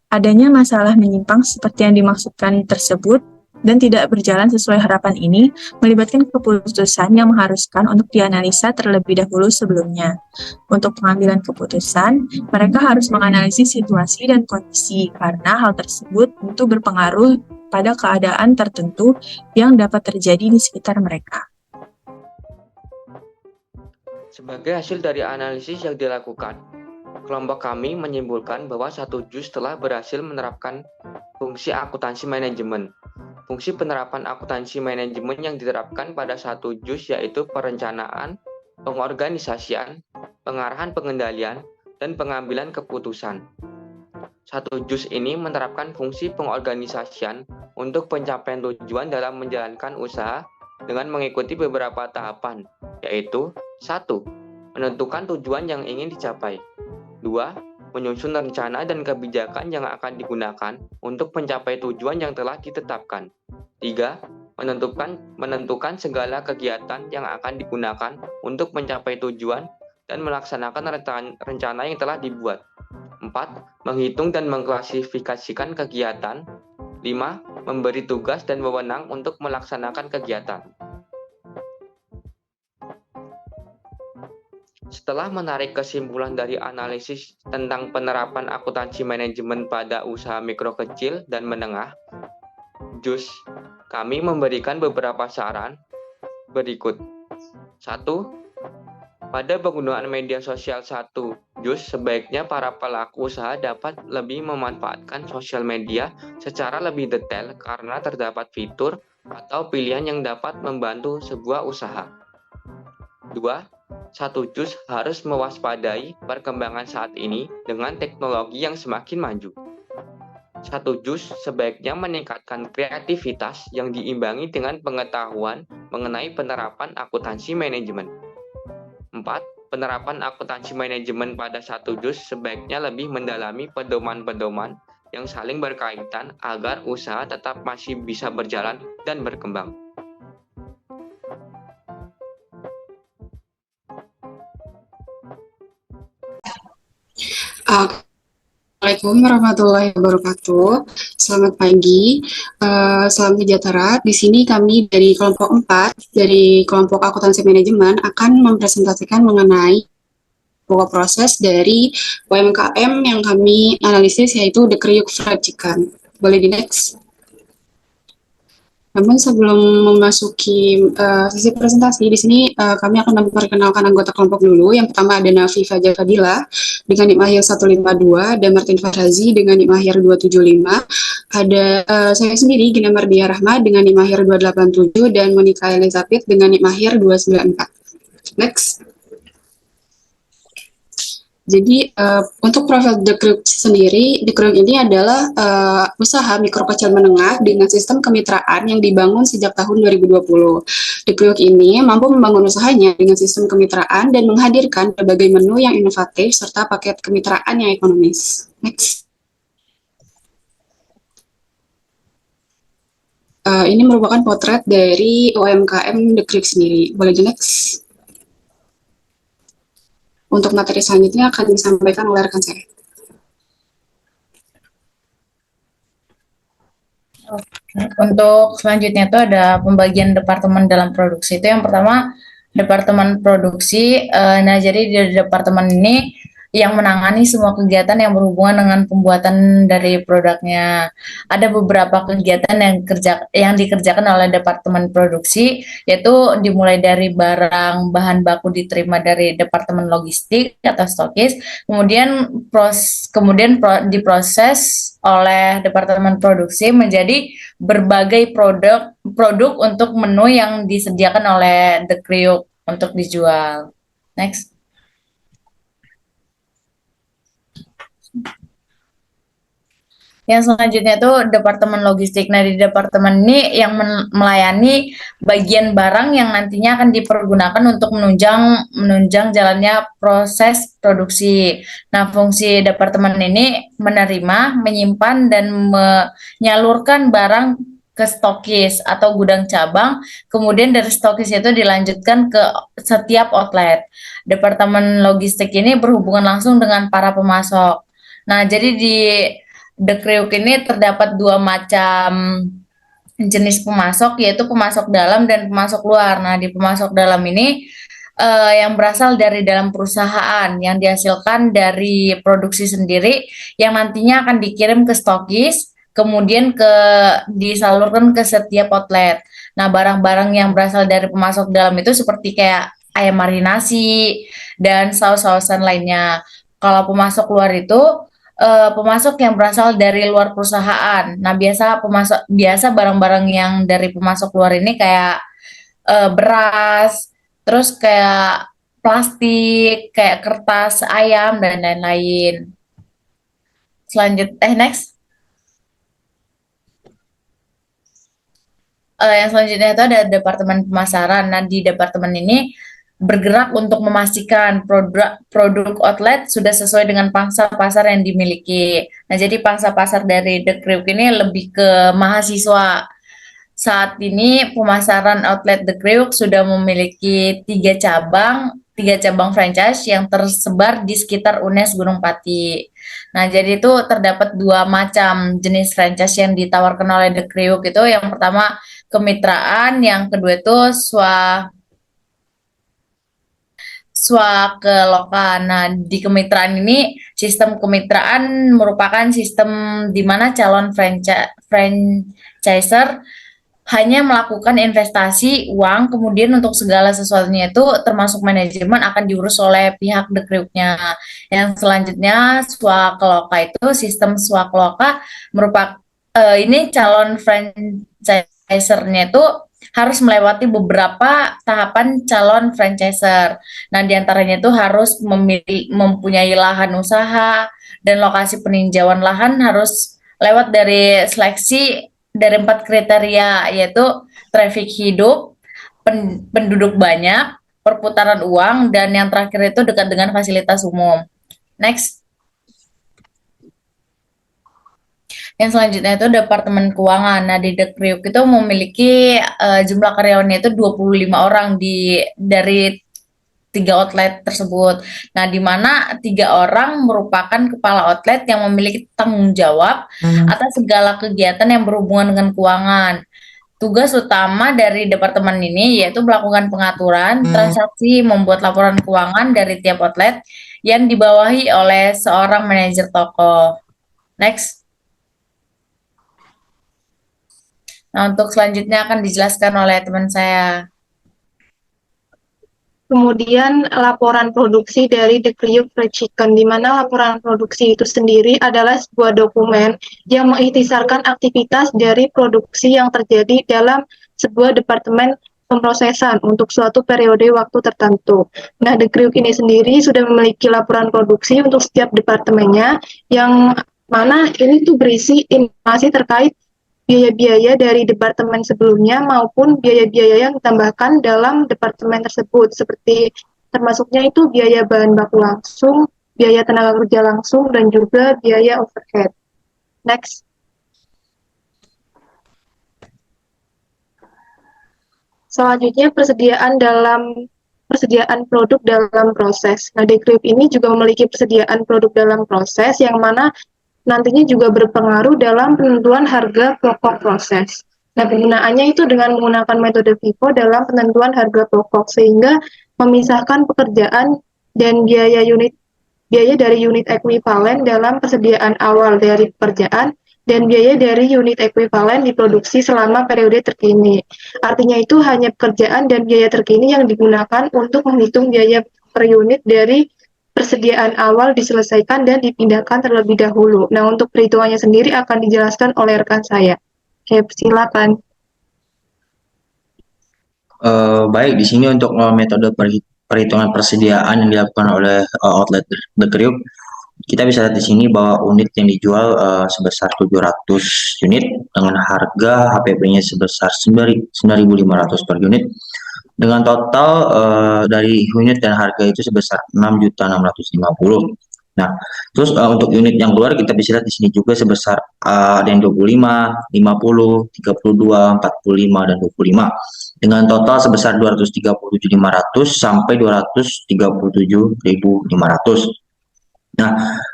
Adanya masalah menyimpang seperti yang dimaksudkan tersebut dan tidak berjalan sesuai harapan ini melibatkan keputusan yang mengharuskan untuk dianalisa terlebih dahulu sebelumnya. Untuk pengambilan keputusan, mereka harus menganalisis situasi dan kondisi karena hal tersebut tentu berpengaruh pada keadaan tertentu yang dapat terjadi di sekitar mereka.
Sebagai hasil dari analisis yang dilakukan, kelompok kami menyimpulkan bahwa satu JUS telah berhasil menerapkan fungsi akuntansi manajemen. Fungsi penerapan akuntansi manajemen yang diterapkan pada satu JUS yaitu perencanaan, pengorganisasian, pengarahan pengendalian, dan pengambilan keputusan. Satu JUS ini menerapkan fungsi pengorganisasian untuk pencapaian tujuan dalam menjalankan usaha dengan mengikuti beberapa tahapan, yaitu 1. Menentukan tujuan yang ingin dicapai. 2. Menyusun rencana dan kebijakan yang akan digunakan untuk mencapai tujuan yang telah ditetapkan. 3. Menentukan segala kegiatan yang akan digunakan untuk mencapai tujuan dan melaksanakan rencana yang telah dibuat. 4. Menghitung dan mengklasifikasikan kegiatan. 5. Memberi tugas dan wewenang untuk melaksanakan kegiatan. Setelah menarik kesimpulan dari analisis tentang penerapan akuntansi manajemen pada usaha mikro kecil dan menengah, JUS, kami memberikan beberapa saran berikut. 1. Pada penggunaan media sosial 1 JUS, sebaiknya para pelaku usaha dapat lebih memanfaatkan sosial media secara lebih detail karena terdapat fitur atau pilihan yang dapat membantu sebuah usaha. 2. Satu JUS harus mewaspadai perkembangan saat ini dengan teknologi yang semakin maju. Satu JUS sebaiknya meningkatkan kreativitas yang diimbangi dengan pengetahuan mengenai penerapan akuntansi manajemen. 4. Penerapan akuntansi manajemen pada satu JUS sebaiknya lebih mendalami pedoman-pedoman yang saling berkaitan agar usaha tetap masih bisa berjalan dan berkembang.
Assalamualaikum warahmatullahi wabarakatuh. Selamat pagi, salam sejahtera. Di sini kami dari kelompok 4, dari kelompok akuntansi manajemen akan mempresentasikan mengenai beberapa proses dari UMKM yang kami analisis, yaitu The Kriuk Fried Chicken. Boleh di next? Namun sebelum memasuki sesi presentasi, di sini kami akan memperkenalkan anggota kelompok dulu. Yang pertama ada Nafi Fajar Fadila dengan NIK Mahir 152, dan Martin Farazi dengan NIK Mahir 275. Ada saya sendiri, Gina Mardia Rahma dengan NIK Mahir 287, dan Monica Elizabeth dengan NIK Mahir 294. Next. Jadi untuk profil The Kriuk sendiri, The Kriuk ini adalah usaha mikro kecil menengah dengan sistem kemitraan yang dibangun sejak tahun 2020. The Kriuk ini mampu membangun usahanya dengan sistem kemitraan dan menghadirkan berbagai menu yang inovatif serta paket kemitraan yang ekonomis. Next. Ini merupakan potret dari UMKM The Kriuk sendiri. Boleh di next? Untuk materi selanjutnya akan disampaikan oleh rekan saya.
Untuk selanjutnya itu ada pembagian departemen dalam produksi. Itu yang pertama, departemen produksi. Nah, jadi di departemen ini yang menangani semua kegiatan yang berhubungan dengan pembuatan dari produknya. Ada beberapa kegiatan yang dikerjakan oleh departemen produksi, yaitu dimulai dari bahan baku diterima dari departemen logistik atau stokis, kemudian diproses oleh departemen produksi menjadi berbagai produk untuk menu yang disediakan oleh The Kriuk untuk dijual. Next. Yang selanjutnya itu departemen logistik. Nah, di departemen ini yang melayani bagian barang yang nantinya akan dipergunakan untuk menunjang jalannya proses produksi. Nah, fungsi departemen ini menerima, menyimpan, dan menyalurkan barang ke stokis atau gudang cabang, kemudian dari stokis itu dilanjutkan ke setiap outlet. Departemen logistik ini berhubungan langsung dengan para pemasok. Nah, jadi di The Kriuk ini terdapat dua macam jenis pemasok, yaitu pemasok dalam dan pemasok luar. Nah, di pemasok dalam ini yang berasal dari dalam perusahaan, yang dihasilkan dari produksi sendiri, yang nantinya akan dikirim ke stokis, kemudian disalurkan ke setiap outlet. Nah, barang-barang yang berasal dari pemasok dalam itu seperti kayak ayam marinasi dan saus-sausan lainnya. Kalau pemasok luar itu pemasok yang berasal dari luar perusahaan. Nah, biasa barang-barang yang dari pemasok luar ini kayak beras, terus kayak plastik, kayak kertas ayam dan lain-lain. Next. Yang selanjutnya itu ada departemen pemasaran. Nah, di departemen ini bergerak untuk memastikan produk outlet sudah sesuai dengan pangsa pasar yang dimiliki. Nah, jadi pangsa pasar dari The Kriuk ini lebih ke mahasiswa. Saat ini pemasaran outlet The Kriuk sudah memiliki 3 cabang franchise yang tersebar di sekitar UNES Gunung Pati. Nah, jadi itu terdapat 2 macam jenis franchise yang ditawarkan oleh The Kriuk itu. Yang pertama kemitraan, yang kedua itu swakeloka. Nah, di kemitraan ini, sistem kemitraan merupakan sistem di mana calon franchiser hanya melakukan investasi uang, kemudian untuk segala sesuatunya itu termasuk manajemen akan diurus oleh pihak The Kriuk-nya. Yang selanjutnya swakeloka itu sistem swakeloka merupakan ini calon franchisernya itu harus melewati beberapa tahapan calon franchiser. Nah, diantaranya itu harus mempunyai lahan usaha dan lokasi peninjauan lahan harus lewat dari seleksi dari 4 kriteria, yaitu traffic hidup, penduduk banyak, perputaran uang, dan yang terakhir itu dekat dengan fasilitas umum. Next. Yang selanjutnya itu Departemen Keuangan. Nah, di The Kriuk itu memiliki jumlah karyawannya itu 25 orang dari 3 outlet tersebut. Nah, di mana 3 orang merupakan kepala outlet yang memiliki tanggung jawab atas segala kegiatan yang berhubungan dengan keuangan. Tugas utama dari departemen ini yaitu melakukan pengaturan transaksi, membuat laporan keuangan dari tiap outlet yang dibawahi oleh seorang manajer toko. Next. Nah, untuk selanjutnya akan dijelaskan oleh teman saya.
Kemudian laporan produksi dari The Kriuk Fried Chicken, di mana laporan produksi itu sendiri adalah sebuah dokumen yang mengikhtisarkan aktivitas dari produksi yang terjadi dalam sebuah departemen pemrosesan untuk suatu periode waktu tertentu. Nah, The Kriuk ini sendiri sudah memiliki laporan produksi untuk setiap departemennya, yang mana ini tuh berisi informasi terkait biaya-biaya dari departemen sebelumnya maupun biaya-biaya yang ditambahkan dalam departemen tersebut, seperti termasuknya itu biaya bahan baku langsung, biaya tenaga kerja langsung, dan juga biaya overhead. Next. Selanjutnya persediaan produk dalam proses. Nah, The Kriuk ini juga memiliki persediaan produk dalam proses yang mana nantinya juga berpengaruh dalam penentuan harga pokok proses. Nah, penggunaannya itu dengan menggunakan metode FIFO dalam penentuan harga pokok, sehingga memisahkan pekerjaan dan biaya dari unit ekuivalen dalam persediaan awal dari pekerjaan dan biaya dari unit ekuivalen diproduksi selama periode terkini. Artinya itu hanya pekerjaan dan biaya terkini yang digunakan untuk menghitung biaya per unit dari persediaan awal diselesaikan dan dipindahkan terlebih dahulu. Nah, untuk perhitungannya sendiri akan dijelaskan oleh rekan saya. Oke, silakan.
Baik, di sini untuk metode perhitungan persediaan yang dilakukan oleh outlet The Kriuk, kita bisa lihat di sini bahwa unit yang dijual sebesar 700 unit dengan harga HPP-nya sebesar 9.500 per unit. Dengan total dari unit dan harga itu sebesar 6.650. Nah, terus untuk unit yang keluar kita bisa lihat di sini juga sebesar ada yang 25, 50, 32, 45 dan 25. Dengan total sebesar 237.500 sampai 237.500. Nah,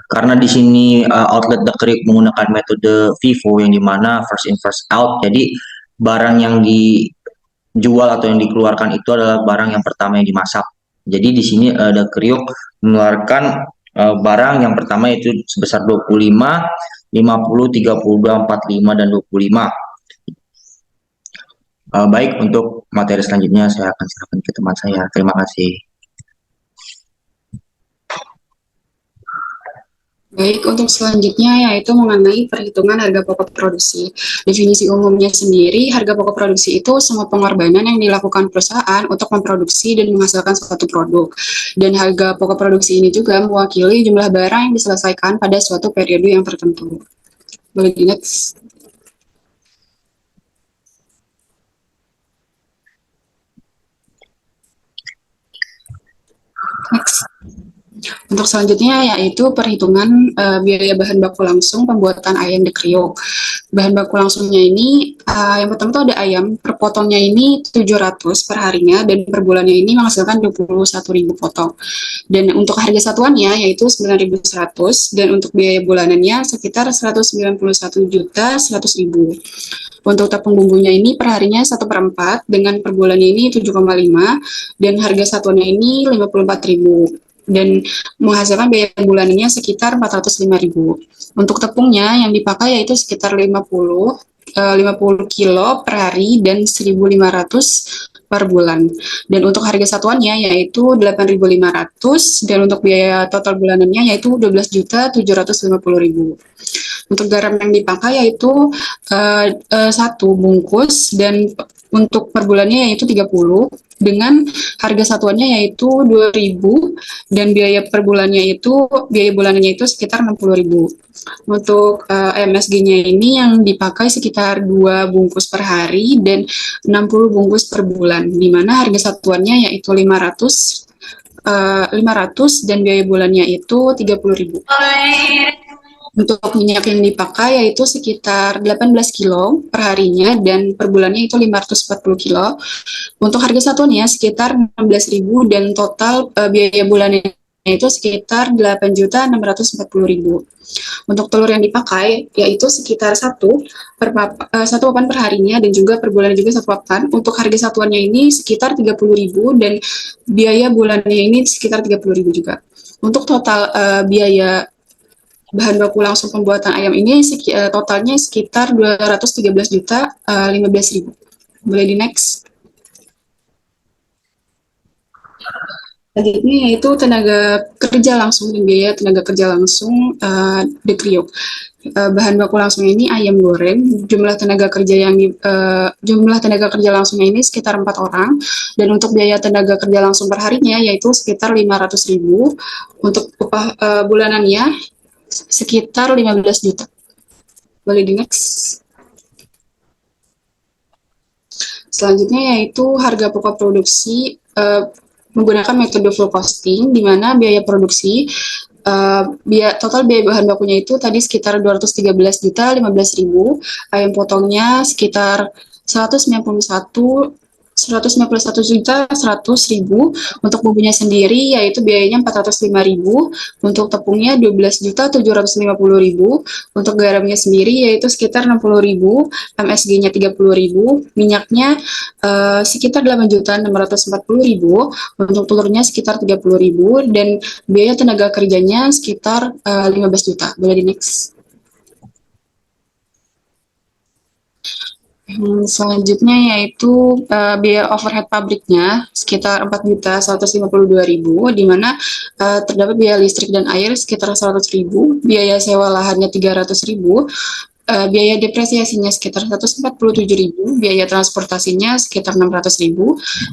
karena di sini outlet The Kriuk menggunakan metode FIFO yang dimana first in first out, jadi barang yang dijual atau yang dikeluarkan itu adalah barang yang pertama yang dimasak. Jadi di sini The Kriuk mengeluarkan barang yang pertama itu sebesar 25, 50, 32, 45, dan 25. Baik, untuk materi selanjutnya saya akan serahkan ke teman saya. Terima kasih.
Baik, untuk selanjutnya yaitu mengenai perhitungan harga pokok produksi. Definisi umumnya sendiri, harga pokok produksi itu semua pengorbanan yang dilakukan perusahaan untuk memproduksi dan menghasilkan suatu produk. Dan harga pokok produksi ini juga mewakili jumlah barang yang diselesaikan pada suatu periode yang tertentu. Boleh di next. Next. Untuk selanjutnya yaitu perhitungan biaya bahan baku langsung pembuatan ayam The Kriuk. Bahan baku langsungnya ini yang pertama itu ada ayam, per potongnya ini 700 per harinya dan per bulannya ini menghasilkan 21.000 potong. Dan untuk harga satuannya yaitu 9.100 dan untuk biaya bulanannya sekitar 191.100.000. Untuk tepung bumbunya ini per harinya 1/4 dengan per bulannya ini 7,5 dan harga satuannya ini 54.000 dan menghasilkan biaya bulanannya sekitar 405.000. Untuk tepungnya yang dipakai yaitu sekitar 50 kilo per hari dan 1.500 per bulan. Dan untuk harga satuannya yaitu 8.500 dan untuk biaya total bulanannya yaitu 12.750.000. Untuk garam yang dipakai yaitu 1 bungkus dan untuk per bulannya yaitu 30 dengan harga satuannya yaitu 2.000 dan biaya per bulannya itu sekitar 60.000. Untuk MSG-nya ini yang dipakai sekitar 2 bungkus per hari dan 60 bungkus per bulan, di mana harga satuannya yaitu 500 dan biaya bulannya itu 30.000. Untuk minyak yang dipakai yaitu sekitar 18 kilo per harinya dan per bulannya itu 540 kilo. Untuk harga satuannya sekitar 16.000 dan total biaya bulannya itu sekitar 8.640.000. Untuk telur yang dipakai yaitu sekitar 1 papan per harinya dan juga per bulan juga 1 papan. Untuk harga satuannya ini sekitar 30.000 dan biaya bulannya ini sekitar 30.000 juga. Untuk total biaya bahan baku langsung pembuatan ayam ini totalnya sekitar 213.015.000. Boleh di next. Selanjutnya yaitu tenaga kerja langsung dan biaya tenaga kerja langsung The Kriuk. Bahan baku langsung ini ayam goreng. Jumlah tenaga kerja langsungnya ini sekitar 4 orang dan untuk biaya tenaga kerja langsung per harinya yaitu sekitar 500.000. Untuk upah bulanannya sekitar 15 juta. Boleh di next. Selanjutnya yaitu harga pokok produksi menggunakan metode full costing, di mana biaya produksi total biaya bahan bakunya itu tadi sekitar 213.015.000, ayam potongnya sekitar 191.100.000. Untuk bumbunya sendiri yaitu biayanya 405.000, untuk tepungnya 12.750.000, untuk garamnya sendiri yaitu sekitar 60.000, MSG-nya 30.000, minyaknya sekitar 8.640.000, untuk telurnya sekitar 30.000 dan biaya tenaga kerjanya sekitar 15 juta. Boleh di next. Selanjutnya yaitu biaya overhead pabriknya sekitar 4.152.000, di mana terdapat biaya listrik dan air sekitar 100.000, biaya sewa lahannya 300.000, biaya depresiasinya sekitar 147.000, biaya transportasinya sekitar 600.000,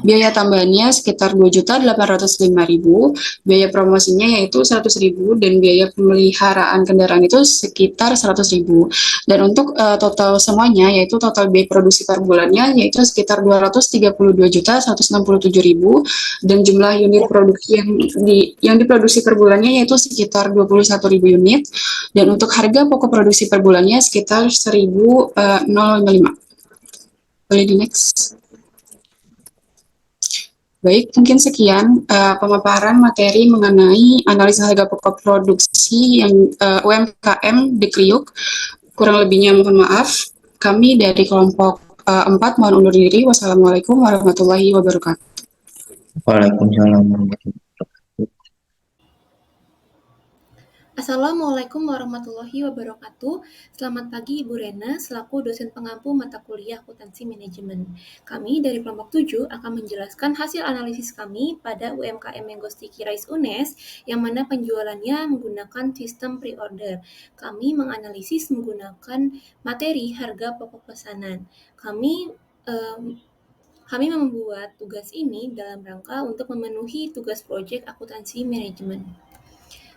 biaya tambahannya sekitar 2.805.000, biaya promosinya yaitu 100.000 dan biaya pemeliharaan kendaraan itu sekitar 100.000. Dan untuk total semuanya yaitu total biaya produksi per bulannya yaitu sekitar 232.167.000 dan jumlah unit produksi yang diproduksi per bulannya yaitu sekitar 21.000 unit dan untuk harga pokok produksi per bulannya sekitar 1.055. Boleh di next. Baik, mungkin sekian pemaparan materi mengenai analisa harga pokok produksi yang UMKM The Kriuk. Kurang lebihnya mohon maaf. Kami dari kelompok 4 mohon undur diri. Wassalamualaikum warahmatullahi wabarakatuh.
Waalaikumsalam warahmatullahi wabarakatuh.
Assalamualaikum warahmatullahi wabarakatuh. Selamat pagi Ibu Rena, selaku dosen pengampu mata kuliah akuntansi manajemen. Kami dari kelompok 7 akan menjelaskan hasil analisis kami pada UMKM Mango Sticky Rice UNES yang mana penjualannya menggunakan sistem pre-order. Kami menganalisis menggunakan materi harga pokok pesanan. Kami membuat tugas ini dalam rangka untuk memenuhi tugas proyek akuntansi manajemen.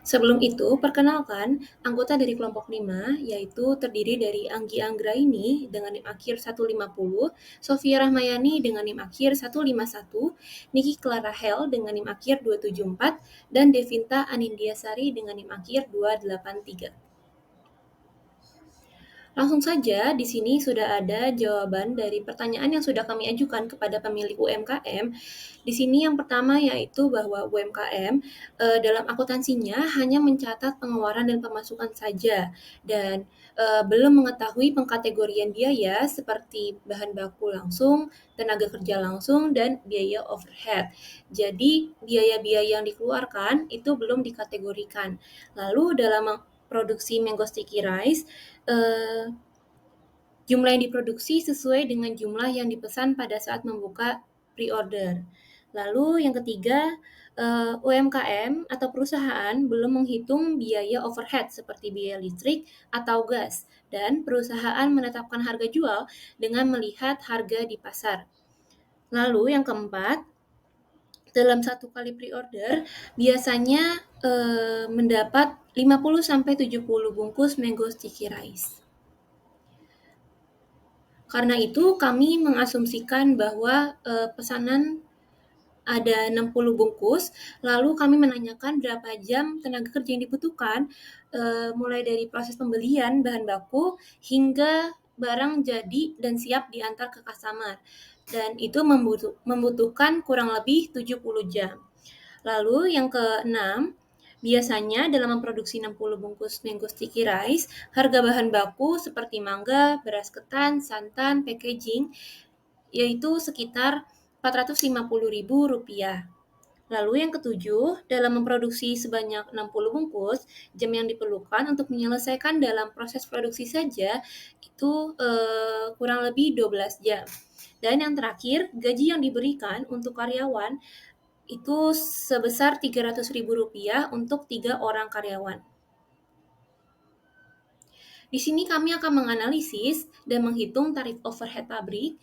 Sebelum itu, perkenalkan anggota dari kelompok 5, yaitu terdiri dari Anggi Anggraini dengan NIM akhir 150, Sofia Rahmayani dengan NIM akhir 151, Niki Clarahel dengan NIM akhir 274, dan Devinta Anindiasari dengan NIM akhir 283. Langsung saja, di sini sudah ada jawaban dari pertanyaan yang sudah kami ajukan kepada pemilik UMKM. Di sini yang pertama yaitu bahwa UMKM dalam akuntansinya hanya mencatat pengeluaran dan pemasukan saja dan belum mengetahui pengkategorian biaya seperti bahan baku langsung, tenaga kerja langsung, dan biaya overhead. Jadi biaya-biaya yang dikeluarkan itu belum dikategorikan. Lalu dalam produksi Mango Sticky Rice, jumlah yang diproduksi sesuai dengan jumlah yang dipesan pada saat membuka pre-order. Lalu yang ketiga, UMKM atau perusahaan belum menghitung biaya overhead seperti biaya listrik atau gas, dan perusahaan menetapkan harga jual dengan melihat harga di pasar. Lalu yang keempat, dalam satu kali pre-order biasanya mendapat 50-70 bungkus Mango Sticky Rice. Karena itu kami mengasumsikan bahwa pesanan ada 60 bungkus, lalu kami menanyakan berapa jam tenaga kerja yang dibutuhkan, mulai dari proses pembelian bahan baku hingga barang jadi dan siap diantar ke customer. Dan itu membutuhkan kurang lebih 70 jam. Lalu yang keenam, biasanya dalam memproduksi 60 bungkus Mango Sticky Rice, harga bahan baku seperti mangga, beras ketan, santan, packaging, yaitu sekitar Rp450.000. Lalu yang ketujuh, dalam memproduksi sebanyak 60 bungkus, jam yang diperlukan untuk menyelesaikan dalam proses produksi saja itu kurang lebih 12 jam. Dan yang terakhir, gaji yang diberikan untuk karyawan itu sebesar Rp300.000 untuk 3 orang karyawan. Di sini kami akan menganalisis dan menghitung tarif overhead pabrik,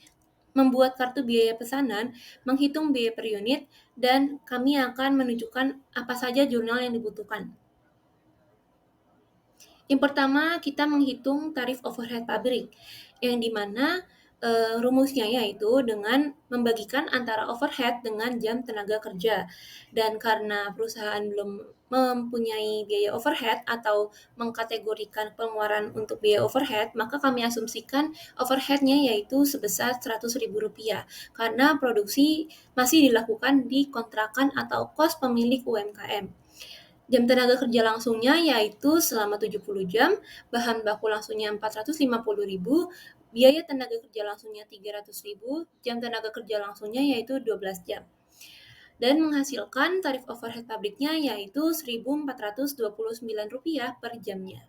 membuat kartu biaya pesanan, menghitung biaya per unit, dan kami akan menunjukkan apa saja jurnal yang dibutuhkan. Yang pertama, kita menghitung tarif overhead pabrik, yang dimana rumusnya yaitu dengan membagikan antara overhead dengan jam tenaga kerja. Dan karena perusahaan belum mempunyai biaya overhead atau mengkategorikan pengeluaran untuk biaya overhead, maka kami asumsikan overheadnya yaitu sebesar Rp100.000 karena produksi masih dilakukan di kontrakan atau kos pemilik UMKM. Jam tenaga kerja langsungnya yaitu selama 70 jam, bahan baku langsungnya Rp450.000, biaya tenaga kerja langsungnya Rp300.000, jam tenaga kerja langsungnya yaitu 12 jam. Dan menghasilkan tarif overhead pabriknya yaitu Rp1.429 per jamnya.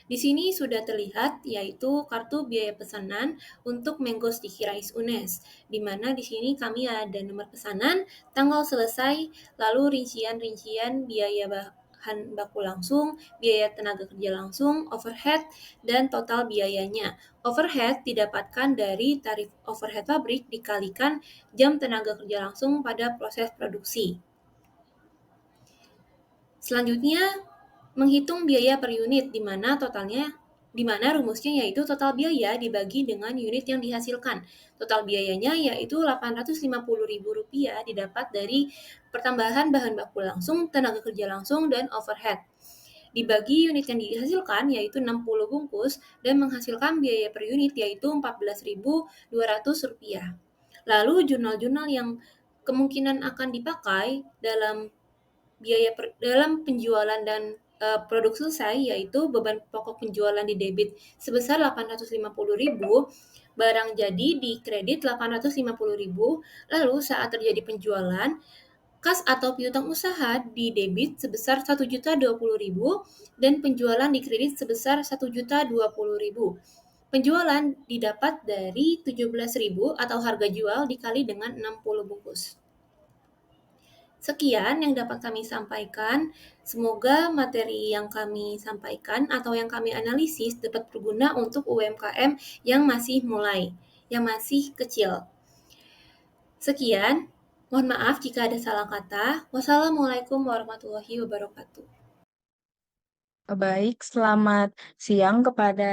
Di sini sudah terlihat yaitu kartu biaya pesanan untuk Mango Sticky Rice UNES, di mana di sini kami ada nomor pesanan, tanggal selesai, lalu rincian-rincian biaya bahan baku langsung, biaya tenaga kerja langsung, overhead, dan total biayanya. Overhead didapatkan dari tarif overhead pabrik dikalikan jam tenaga kerja langsung pada proses produksi. Selanjutnya, menghitung biaya per unit, di mana rumusnya yaitu total biaya dibagi dengan unit yang dihasilkan. Total biayanya yaitu Rp850.000 didapat dari pertambahan bahan baku langsung, tenaga kerja langsung, dan overhead. Dibagi unit yang dihasilkan yaitu 60 bungkus dan menghasilkan biaya per unit yaitu Rp14.200. Lalu jurnal-jurnal yang kemungkinan akan dipakai dalam penjualan dan
produk selesai, yaitu beban pokok penjualan di debit sebesar 850.000, barang jadi di kredit 850.000, lalu saat terjadi penjualan, kas atau piutang usaha di debit sebesar 1.020.000 dan penjualan di kredit sebesar 1.020.000. Penjualan didapat dari 17.000 atau harga jual dikali dengan 60 bungkus. Sekian yang dapat kami sampaikan. Semoga materi yang kami sampaikan atau yang kami analisis dapat berguna untuk UMKM yang masih mulai, yang masih kecil. Sekian, mohon maaf jika ada salah kata. Wassalamualaikum warahmatullahi wabarakatuh.
Baik, selamat siang kepada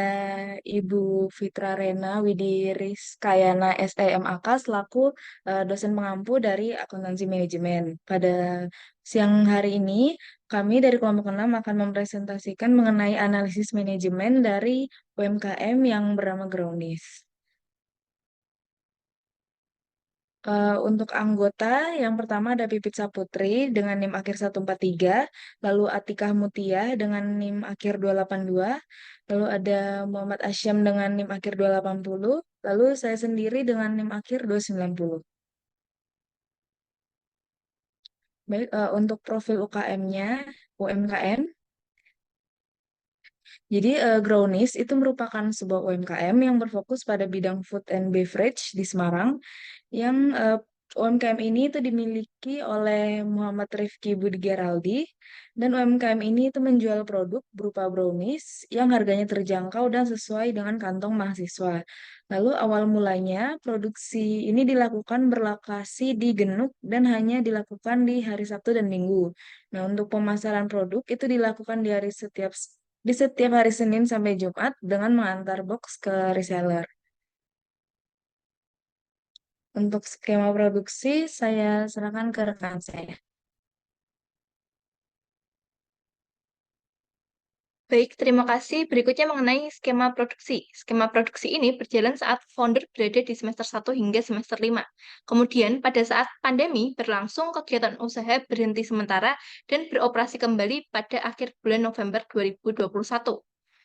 Ibu Fitra Rena Widirizkayana SEMAK selaku dosen pengampu dari Akuntansi Manajemen. Pada siang hari ini, kami dari kelompok 6 akan mempresentasikan mengenai analisis manajemen dari UMKM yang bernama Grownies. Untuk anggota, yang pertama ada Pipit Saputri dengan NIM akhir 143, lalu Atikah Mutia dengan NIM akhir 282, lalu ada Muhammad Asyam dengan NIM akhir 280, lalu saya sendiri dengan NIM akhir 290. Baik, untuk profil UKM-nya, UMKM. Jadi, Grownies itu merupakan sebuah UMKM yang berfokus pada bidang food and beverage di Semarang, yang UMKM ini itu dimiliki oleh Muhammad Rifki Budi Geraldi, dan UMKM ini itu menjual produk berupa brownies yang harganya terjangkau dan sesuai dengan kantong mahasiswa. Lalu awal mulanya produksi ini dilakukan berlokasi di Genuk dan hanya dilakukan di hari Sabtu dan Minggu. Nah, untuk pemasaran produk itu dilakukan di setiap hari Senin sampai Jumat dengan mengantar box ke reseller. Untuk skema produksi, saya serahkan ke rekan saya.
Baik, terima kasih. Berikutnya mengenai skema produksi. Skema produksi ini berjalan saat founder berada di semester 1 hingga semester 5. Kemudian, pada saat pandemi berlangsung, kegiatan usaha berhenti sementara dan beroperasi kembali pada akhir bulan November 2021.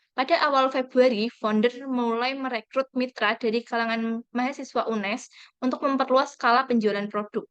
Pada awal Februari, founder mulai merekrut mitra dari kalangan mahasiswa UNES untuk memperluas skala penjualan produk.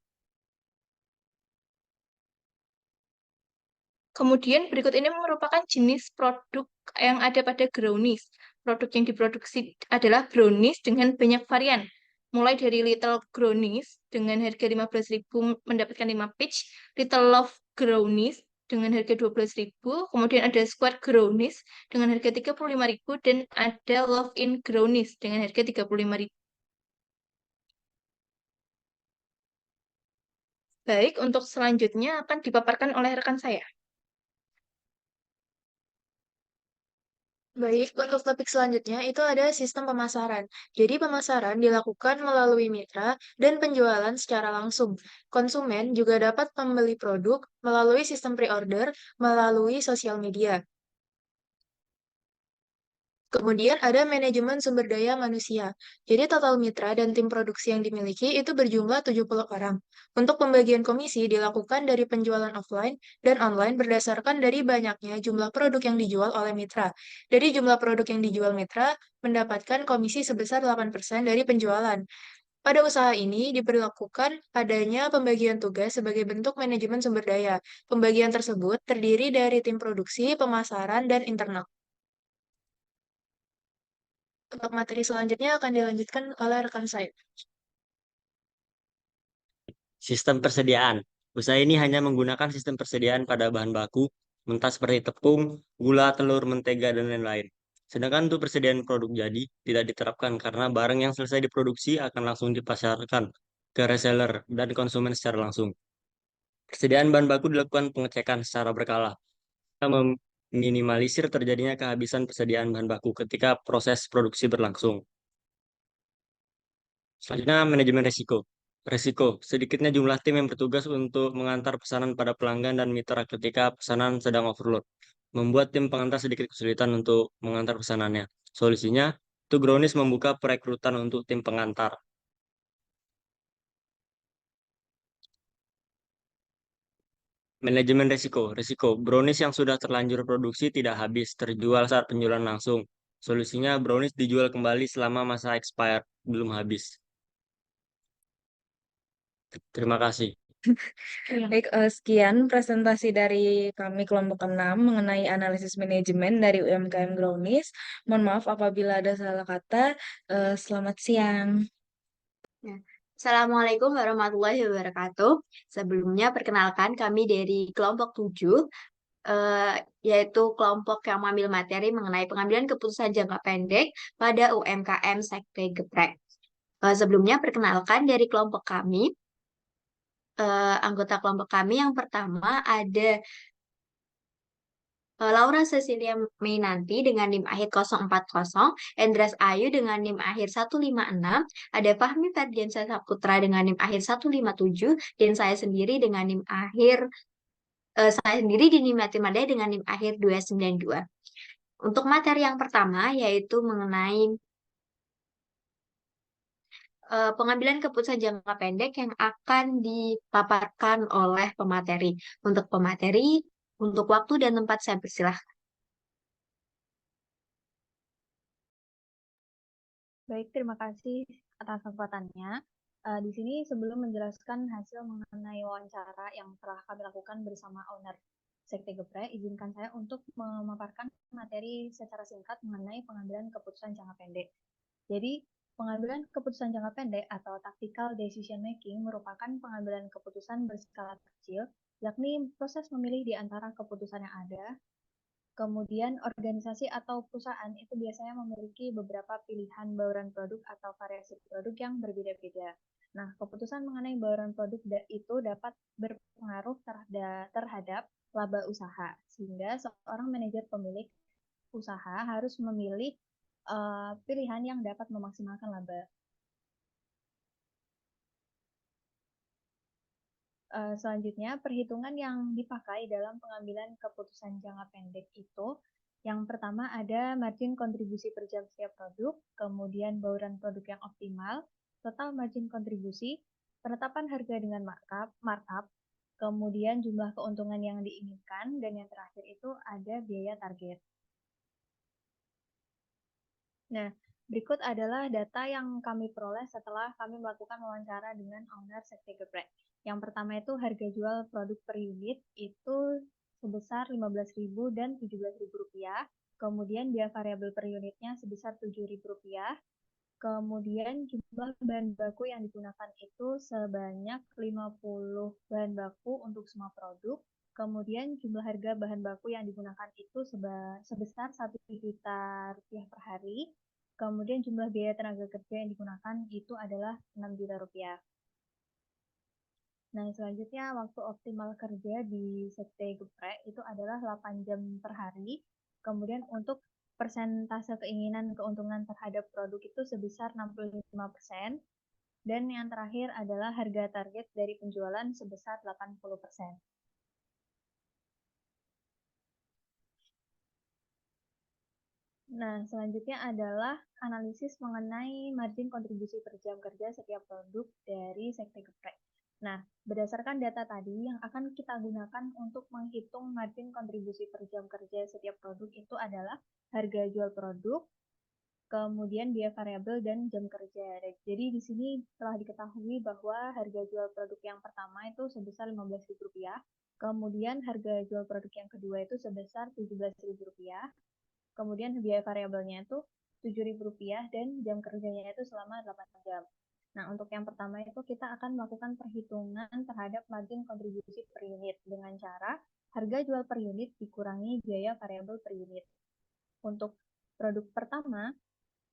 Kemudian berikut ini merupakan jenis produk yang ada pada Grownies. Produk yang diproduksi adalah brownies dengan banyak varian. Mulai dari Little Grownies dengan harga 15.000 mendapatkan 5 peach, Little Love Grownies dengan harga 12.000, kemudian ada Square Grownies dengan harga 35.000 dan ada Love in Grownies dengan harga 35.000. Baik, untuk selanjutnya akan dipaparkan oleh rekan saya. Baik, untuk topik selanjutnya itu ada sistem pemasaran. Jadi pemasaran dilakukan melalui mitra dan penjualan secara langsung. Konsumen juga dapat membeli produk melalui sistem pre-order melalui sosial media. Kemudian ada manajemen sumber daya manusia. Jadi total mitra dan tim produksi yang dimiliki itu berjumlah 70 orang. Untuk pembagian komisi dilakukan dari penjualan offline dan online berdasarkan dari banyaknya jumlah produk yang dijual oleh mitra. Dari jumlah produk yang dijual mitra mendapatkan komisi sebesar 8% dari penjualan. Pada usaha ini diberlakukan adanya pembagian tugas sebagai bentuk manajemen sumber daya. Pembagian tersebut terdiri dari tim produksi, pemasaran, dan internal. Untuk materi selanjutnya akan dilanjutkan oleh rekan saya.
Sistem persediaan. Usaha ini hanya menggunakan sistem persediaan pada bahan baku, mentah seperti tepung, gula, telur, mentega, dan lain-lain. Sedangkan untuk persediaan produk jadi, tidak diterapkan karena barang yang selesai diproduksi akan langsung dipasarkan ke reseller dan konsumen secara langsung. Persediaan bahan baku dilakukan pengecekan secara berkala. Kita meminimalisir terjadinya kehabisan persediaan bahan baku ketika proses produksi berlangsung. Selanjutnya, manajemen risiko. Risiko, sedikitnya jumlah tim yang bertugas untuk mengantar pesanan pada pelanggan dan mitra ketika pesanan sedang overload. Membuat tim pengantar sedikit kesulitan untuk mengantar pesanannya. Solusinya, itu Grownies membuka perekrutan untuk tim pengantar. Manajemen risiko. Risiko. Brownies yang sudah terlanjur produksi tidak habis, terjual saat penjualan langsung. Solusinya brownies dijual kembali selama masa expired belum habis. Terima kasih.
Baik, sekian presentasi dari kami kelompok 6 mengenai analisis manajemen dari UMKM Brownies. Mohon maaf apabila ada salah kata. Selamat siang.
Ya. Assalamualaikum warahmatullahi wabarakatuh. Sebelumnya perkenalkan kami dari kelompok 7, yaitu kelompok yang mengambil materi mengenai pengambilan keputusan jangka pendek pada UMKM Sekte Geprek. Sebelumnya perkenalkan dari kelompok kami, anggota kelompok kami yang pertama ada Laura Cecilia Mainanti dengan NIM akhir 040, Endras Ayu dengan NIM akhir 156, ada Fahmi Ferdiansyah Saputra dengan NIM akhir 157, dan saya sendiri dengan NIM akhir saya sendiri di NIM Latimandai dengan NIM akhir 292. Untuk materi yang pertama yaitu mengenai pengambilan keputusan jangka pendek yang akan dipaparkan oleh pemateri. Untuk pemateri, untuk waktu dan tempat saya persilahkan.
Baik, terima kasih atas kesempatannya. Di sini sebelum menjelaskan hasil mengenai wawancara yang telah kami lakukan bersama owner Sekte Geprek, izinkan saya untuk memaparkan materi secara singkat mengenai pengambilan keputusan jangka pendek. Jadi, pengambilan keputusan jangka pendek atau tactical decision making merupakan pengambilan keputusan berskala kecil, yakni proses memilih di antara keputusan yang ada. Kemudian organisasi atau perusahaan itu biasanya memiliki beberapa pilihan bauran produk atau variasi produk yang berbeda-beda. Nah, keputusan mengenai bauran produk itu dapat berpengaruh terhadap laba usaha, sehingga seorang manajer pemilik usaha harus memilih pilihan yang dapat memaksimalkan laba. Selanjutnya, perhitungan yang dipakai dalam pengambilan keputusan jangka pendek itu, yang pertama ada margin kontribusi per jam setiap produk, kemudian bauran produk yang optimal, total margin kontribusi, penetapan harga dengan markup, kemudian jumlah keuntungan yang diinginkan, dan yang terakhir itu ada biaya target. Nah, berikut adalah data yang kami peroleh setelah kami melakukan wawancara dengan owner Sekte Geprek. Yang pertama itu harga jual produk per unit itu sebesar Rp15.000 dan Rp17.000. Kemudian biaya variabel per unitnya sebesar Rp7.000. Kemudian jumlah bahan baku yang digunakan itu sebanyak 50 bahan baku untuk semua produk. Kemudian jumlah harga bahan baku yang digunakan itu sebesar Rp1 juta per hari. Kemudian jumlah biaya tenaga kerja yang digunakan itu adalah Rp6 juta. Nah, selanjutnya waktu optimal kerja di Sekte Geprek itu adalah 8 jam per hari. Kemudian untuk persentase keinginan keuntungan terhadap produk itu sebesar 65%. Dan yang terakhir adalah harga target dari penjualan sebesar 80%. Nah, selanjutnya adalah analisis mengenai margin kontribusi per jam kerja setiap produk dari Sekte Geprek. Nah, berdasarkan data tadi yang akan kita gunakan untuk menghitung margin kontribusi per jam kerja setiap produk itu adalah harga jual produk, kemudian biaya variabel dan jam kerja. Jadi di sini telah diketahui bahwa harga jual produk yang pertama itu sebesar Rp15.000, kemudian harga jual produk yang kedua itu sebesar Rp17.000, kemudian biaya variabelnya itu Rp7.000 dan jam kerjanya itu selama 8 jam. Nah, untuk yang pertama itu kita akan melakukan perhitungan terhadap margin kontribusi per unit dengan cara harga jual per unit dikurangi biaya variabel per unit. Untuk produk pertama,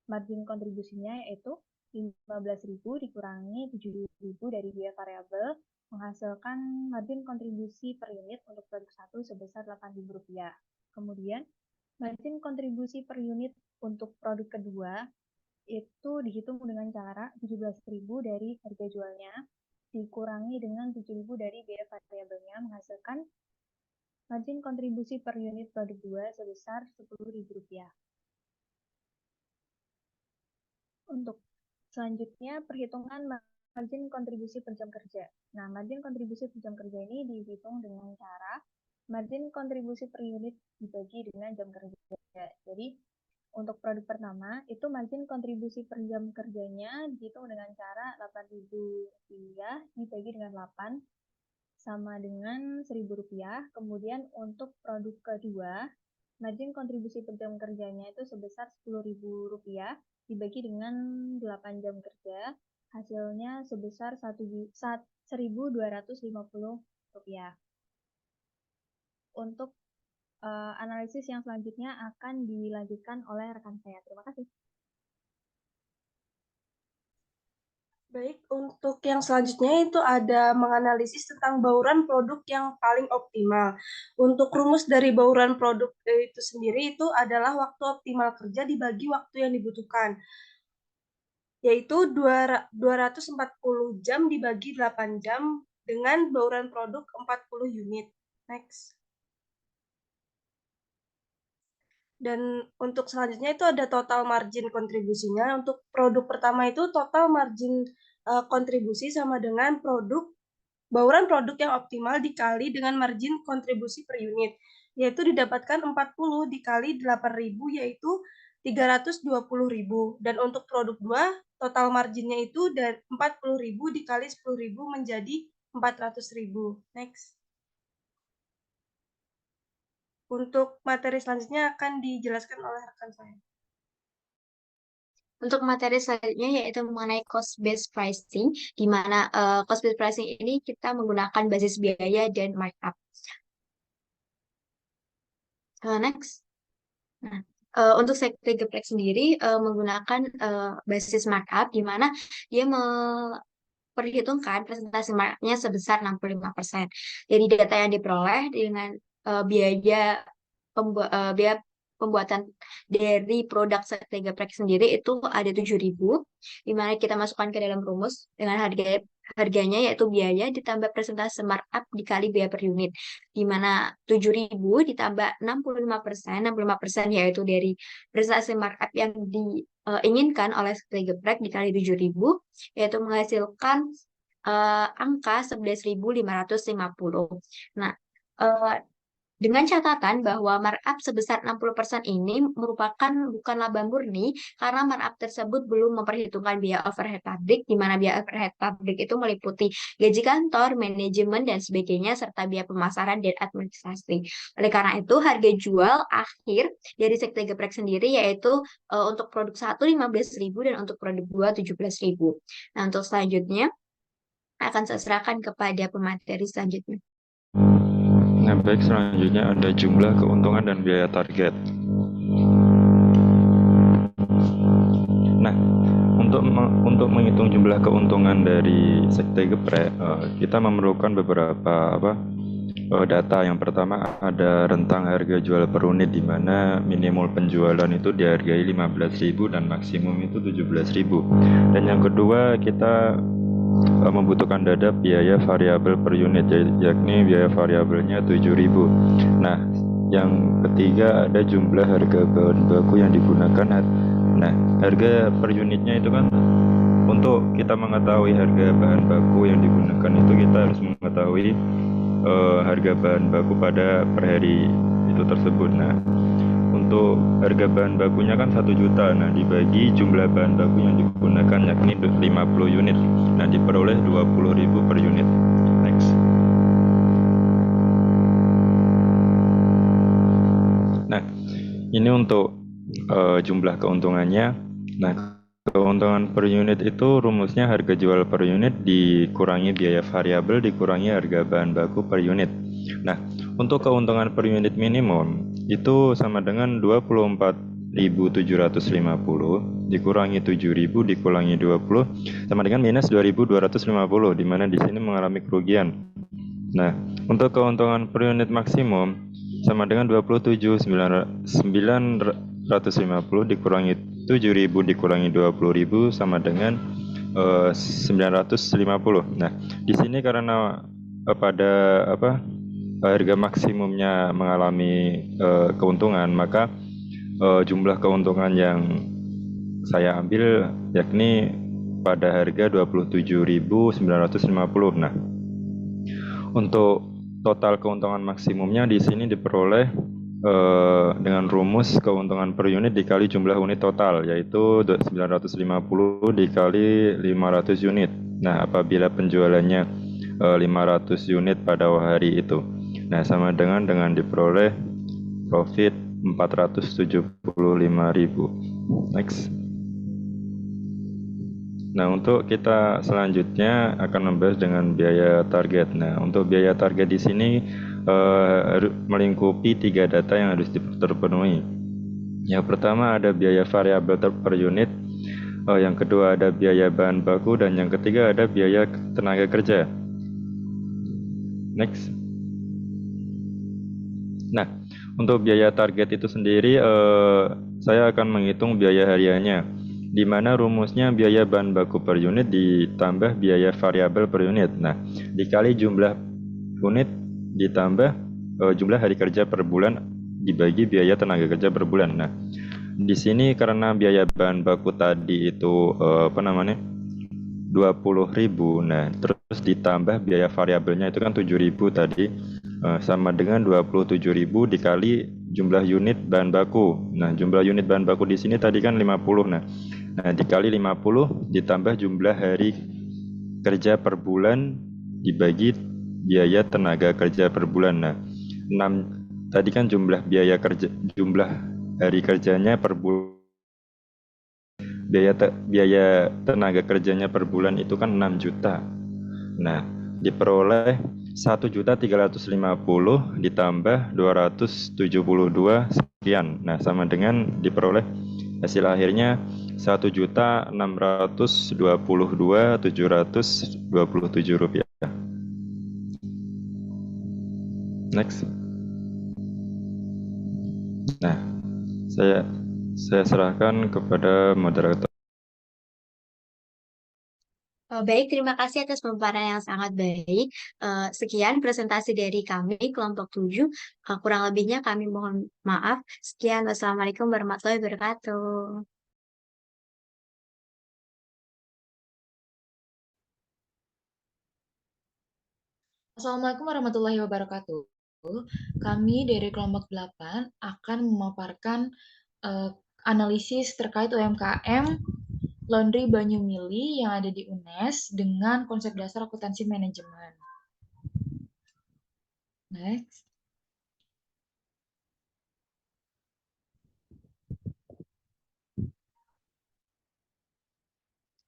margin kontribusinya yaitu Rp15.000 dikurangi Rp7.000 dari biaya variabel, menghasilkan margin kontribusi per unit untuk produk 1 sebesar Rp8.000. Kemudian, margin kontribusi per unit untuk produk kedua itu dihitung dengan cara Rp17.000 dari harga jualnya dikurangi dengan Rp7.000 dari biaya variabelnya menghasilkan margin kontribusi per unit produk 2 sebesar Rp10.000. Untuk selanjutnya perhitungan margin kontribusi per jam kerja. Nah, margin kontribusi per jam kerja ini dihitung dengan cara margin kontribusi per unit dibagi dengan jam kerja. Jadi, untuk produk pertama, itu margin kontribusi per jam kerjanya dihitung dengan cara Rp8.000 dibagi dengan 8 sama dengan Rp1.000. Kemudian untuk produk kedua, margin kontribusi per jam kerjanya itu sebesar Rp10.000 dibagi dengan 8 jam kerja, hasilnya sebesar Rp1.250. Untuk analisis yang selanjutnya akan dilanjutkan oleh rekan saya. Terima kasih.
Baik, untuk yang selanjutnya itu ada menganalisis tentang bauran produk yang paling optimal. Untuk rumus dari bauran produk itu sendiri itu adalah waktu optimal kerja dibagi waktu yang dibutuhkan, yaitu 240 jam dibagi 8 jam dengan bauran produk 40 unit. Next. Dan untuk selanjutnya itu ada total margin kontribusinya. Untuk produk pertama itu total margin kontribusi sama dengan bauran produk yang optimal dikali dengan margin kontribusi per unit, yaitu didapatkan 40 dikali 8.000 yaitu 320.000. Dan untuk produk 2 total marginnya itu dari 40.000 dikali 10.000 menjadi 400.000. Next. Untuk materi selanjutnya akan dijelaskan oleh rekan saya.
Untuk materi selanjutnya yaitu mengenai cost-based pricing, di mana cost-based pricing ini kita menggunakan basis biaya dan markup. Next. Nah, untuk sektor geprek sendiri menggunakan basis markup, di mana dia memperhitungkan presentasi markupnya sebesar 65%. Jadi data yang diperoleh dengan biaya pembuatan dari produk sektor geprek sendiri itu ada 7.000, di mana kita masukkan ke dalam rumus dengan harganya yaitu biaya ditambah presentase markup dikali biaya per unit, di mana 7.000 ditambah 65% yaitu dari presentase markup yang diinginkan oleh sektor geprek dikali 7.000 yaitu menghasilkan angka 11.550. Nah, dengan catatan bahwa markup sebesar 60% ini merupakan bukan laba murni karena markup tersebut belum memperhitungkan biaya overhead pabrik, di mana biaya overhead pabrik itu meliputi gaji kantor, manajemen, dan sebagainya, serta biaya pemasaran dan administrasi. Oleh karena itu, harga jual akhir dari sektor geprek sendiri yaitu untuk produk 1 15.000 dan untuk produk 2 17.000. Nah, untuk selanjutnya akan saya serahkan kepada pemateri selanjutnya.
Nah, baik, selanjutnya ada jumlah keuntungan dan biaya target. Nah, untuk menghitung jumlah keuntungan dari sektor geprek, kita memerlukan beberapa data. Yang pertama ada rentang harga jual per unit, di mana minimal penjualan itu dihargai 15.000 dan maksimum itu 17.000. Dan yang kedua kita membutuhkan data biaya variabel per unit, yakni biaya variabelnya 7.000. Nah, yang ketiga ada jumlah harga bahan baku yang digunakan. Nah, harga per unitnya itu kan untuk kita mengetahui harga bahan baku yang digunakan itu kita harus mengetahui harga bahan baku pada per hari itu tersebut. Nah, untuk harga bahan bakunya kan 1 juta. Nah, dibagi jumlah bahan baku yang digunakan yakni 50 unit. Nah, diperoleh 20.000 per unit. Next. Nah, ini untuk jumlah keuntungannya. Nah, keuntungan per unit itu rumusnya harga jual per unit dikurangi biaya variabel dikurangi harga bahan baku per unit. Nah, untuk keuntungan per unit minimum itu sama dengan 24.750 dikurangi 7.000 dikurangi 20 sama dengan minus 2.250, di mana di sini mengalami kerugian. Nah, untuk keuntungan per unit maksimum sama dengan 27.950 dikurangi 7.000 dikurangi 20.000 sama dengan 950. Nah, di sini karena pada harga maksimumnya mengalami keuntungan, maka jumlah keuntungan yang saya ambil yakni pada harga 27.950. Nah, untuk total keuntungan maksimumnya di sini diperoleh dengan rumus keuntungan per unit dikali jumlah unit total, yaitu 950 dikali 500 unit. Nah, apabila penjualannya 500 unit pada hari itu, nah sama dengan diperoleh profit 475.000. Next. Nah, untuk kita selanjutnya akan membahas dengan biaya target. Nah, untuk biaya target di sini melingkupi 3 data yang harus terpenuhi. Yang pertama ada biaya variabel per unit, yang kedua ada biaya bahan baku, dan yang ketiga ada biaya tenaga kerja. Next. Nah, untuk biaya target itu sendiri, saya akan menghitung biaya hariannya, di mana rumusnya biaya bahan baku per unit ditambah biaya variabel per unit. Nah, dikali jumlah unit ditambah jumlah hari kerja per bulan dibagi biaya tenaga kerja per bulan. Nah, di sini karena biaya bahan baku tadi itu 20.000, nah terus ditambah biaya variabelnya itu kan 7.000 tadi, sama dengan 27.000 dikali jumlah unit bahan baku. Nah, jumlah unit bahan baku di sini tadi kan 50. Nah, dikali 50 ditambah jumlah hari kerja per bulan dibagi biaya tenaga kerja per bulan. Nah, 6 tadi kan jumlah hari kerjanya per bulan. Biaya tenaga kerjanya per bulan itu kan 6 juta. Nah, diperoleh 1.350 ditambah 272 sekian. Nah, sama dengan diperoleh hasil akhirnya 1.622.727 rupiah. Next. Nah, saya serahkan kepada moderator.
Baik, terima kasih atas pemaparan yang sangat baik. Sekian presentasi dari kami, kelompok 7. Kurang lebihnya kami mohon maaf. Sekian, wassalamualaikum warahmatullahi wabarakatuh.
Assalamualaikum warahmatullahi wabarakatuh. Kami dari kelompok 8 akan memaparkan analisis terkait UMKM Laundry Banyumili yang ada di UNES dengan konsep dasar akuntansi manajemen. Next.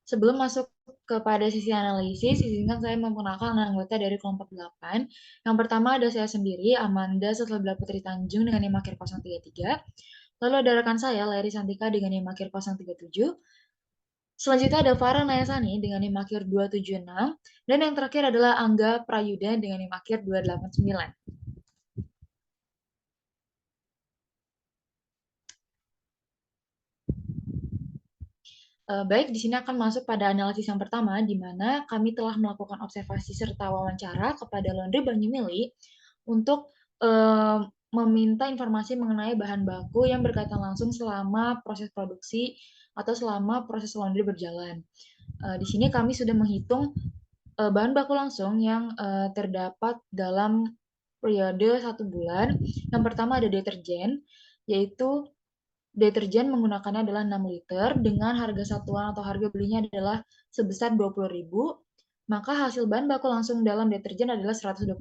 Sebelum masuk kepada sisi analisis, izinkan saya memperkenalkan anggota dari kelompok 8. Yang pertama ada saya sendiri, Amanda Setlebla Putri Tanjung dengan NIM akhir 033. Lalu ada rekan saya, Leri Santika dengan NIM akhir 037. Selanjutnya ada Farah Nayasani dengan NIM akhir 276. Dan yang terakhir adalah Angga Prayuda dengan NIM akhir 289. Baik, di sini akan masuk pada analisis yang pertama, di mana kami telah melakukan observasi serta wawancara kepada Laundry Banyumili untuk meminta informasi mengenai bahan baku yang berkaitan langsung selama proses produksi atau selama proses laundry berjalan. Di sini kami sudah menghitung bahan baku langsung yang terdapat dalam periode 1 bulan. Yang pertama ada deterjen, yaitu deterjen menggunakannya adalah 6 liter dengan harga satuan atau harga belinya adalah sebesar 20.000, maka hasil bahan baku langsung dalam deterjen adalah 120.000.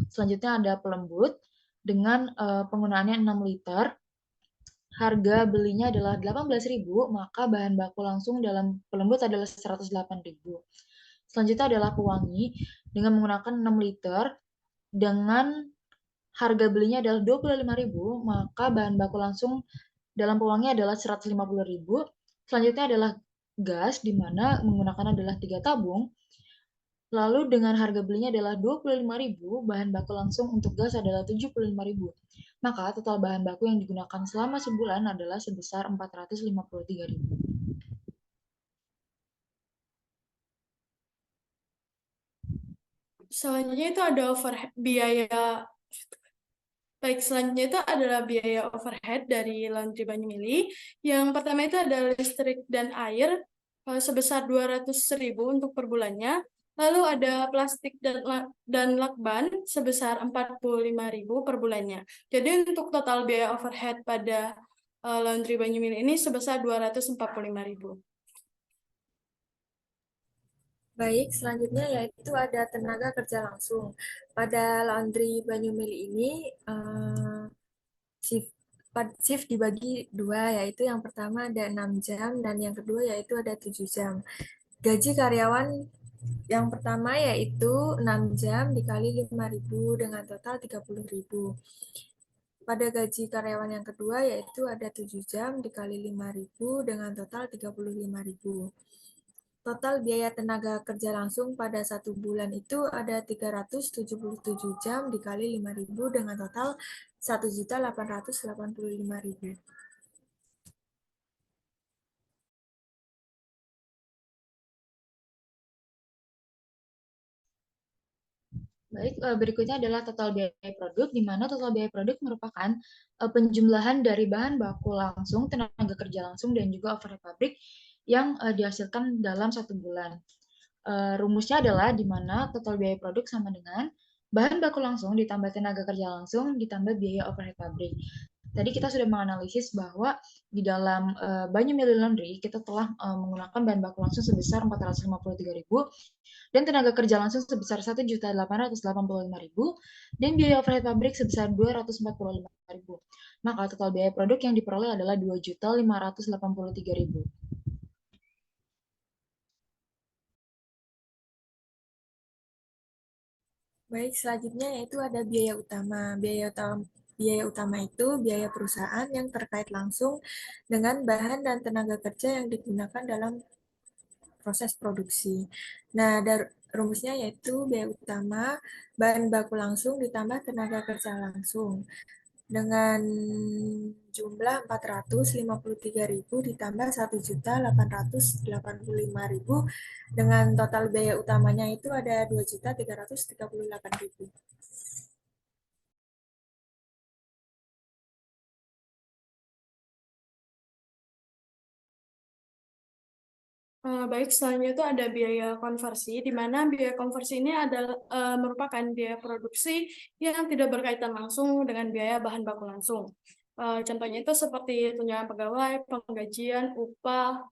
Selanjutnya ada pelembut dengan penggunaannya 6 liter, harga belinya adalah 18.000, maka bahan baku langsung dalam pelembut adalah 108.000. Selanjutnya adalah pewangi dengan menggunakan 6 liter dengan harga belinya adalah 25.000, maka bahan baku langsung dalam pewangi adalah 150.000. Selanjutnya adalah gas, di mana menggunakan adalah 3 tabung. Lalu dengan harga belinya adalah 25.000, bahan baku langsung untuk gas adalah 75.000. Maka total bahan baku yang digunakan selama sebulan adalah sebesar 453.000.
Selanjutnya itu ada biaya. Baik, selanjutnya itu adalah biaya overhead dari Laundry Banyumili. Yang pertama itu ada listrik dan air. sebesar 200.000 untuk per bulannya. Lalu ada plastik dan lakban sebesar 45.000 per bulannya. Jadi untuk total biaya overhead pada laundry Banyumili ini sebesar 245.000.
Baik, selanjutnya yaitu ada tenaga kerja langsung. Pada laundry Banyumili ini, shift dibagi dua, yaitu yang pertama ada 6 jam dan yang kedua yaitu ada 7 jam. Gaji karyawan yang pertama yaitu 6 jam dikali 5.000 dengan total 30.000. Pada gaji karyawan yang kedua yaitu ada 7 jam dikali 5.000 dengan total 35.000. Total biaya tenaga kerja langsung pada 1 bulan itu ada 377 jam dikali 5.000 dengan total 1.885.000.
Baik, berikutnya adalah total biaya produk, di mana total biaya produk merupakan penjumlahan dari bahan baku langsung, tenaga kerja langsung, dan juga overhead pabrik yang dihasilkan dalam 1 bulan. Rumusnya adalah di mana total biaya produk sama dengan bahan baku langsung ditambah tenaga kerja langsung ditambah biaya overhead pabrik. Tadi kita sudah menganalisis bahwa di dalam Banyumili Laundry kita telah menggunakan bahan baku langsung sebesar 453.000 dan tenaga kerja langsung sebesar 1.885.000 dan biaya overhead pabrik sebesar 245.000. Maka total biaya produk yang diperoleh adalah 2.583.000.
Baik, selanjutnya yaitu ada biaya utama. Biaya utama itu biaya perusahaan yang terkait langsung dengan bahan dan tenaga kerja yang digunakan dalam proses produksi. Nah, rumusnya yaitu biaya utama bahan baku langsung ditambah tenaga kerja langsung dengan jumlah 453.000 ditambah 1.885.000 dengan total biaya utamanya itu ada 2.338.000.
Baik, selanjutnya itu ada biaya konversi, di mana biaya konversi ini adalah merupakan biaya produksi yang tidak berkaitan langsung dengan biaya bahan baku langsung. Contohnya itu seperti tunjangan pegawai, penggajian, upah,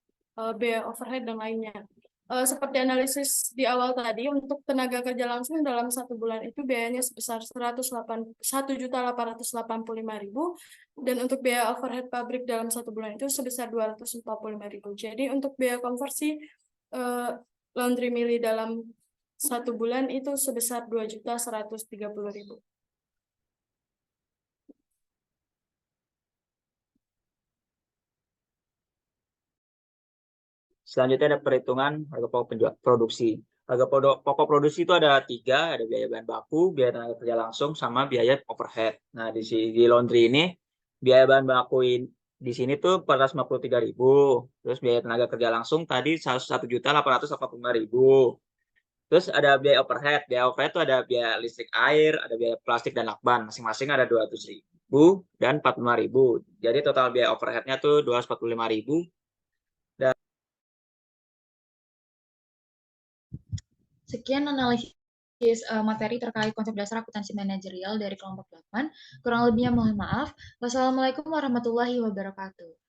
biaya overhead, dan lainnya. Seperti analisis di awal tadi, untuk tenaga kerja langsung dalam 1 bulan itu biayanya sebesar 1.885.000 dan untuk biaya overhead pabrik dalam 1 bulan itu sebesar 245.000. Jadi untuk biaya konversi laundry Mili dalam 1 bulan itu sebesar 2.130.000.
Selanjutnya ada perhitungan harga pokok produksi. Harga pokok produksi itu ada 3, ada biaya bahan baku, biaya tenaga kerja langsung, sama biaya overhead. Nah, di laundry ini, biaya bahan baku di sini tuh 453.000. Terus biaya tenaga kerja langsung tadi 1.885.000. Terus ada biaya overhead. Biaya overhead itu ada biaya listrik, air, ada biaya plastik dan lakban. Masing-masing ada 200.000 dan 45.000. Jadi total biaya overheadnya tuh 245.000.
Sekian analisis materi terkait konsep dasar akuntansi manajerial dari kelompok 8. Kurang lebihnya mohon maaf. Wassalamualaikum warahmatullahi wabarakatuh.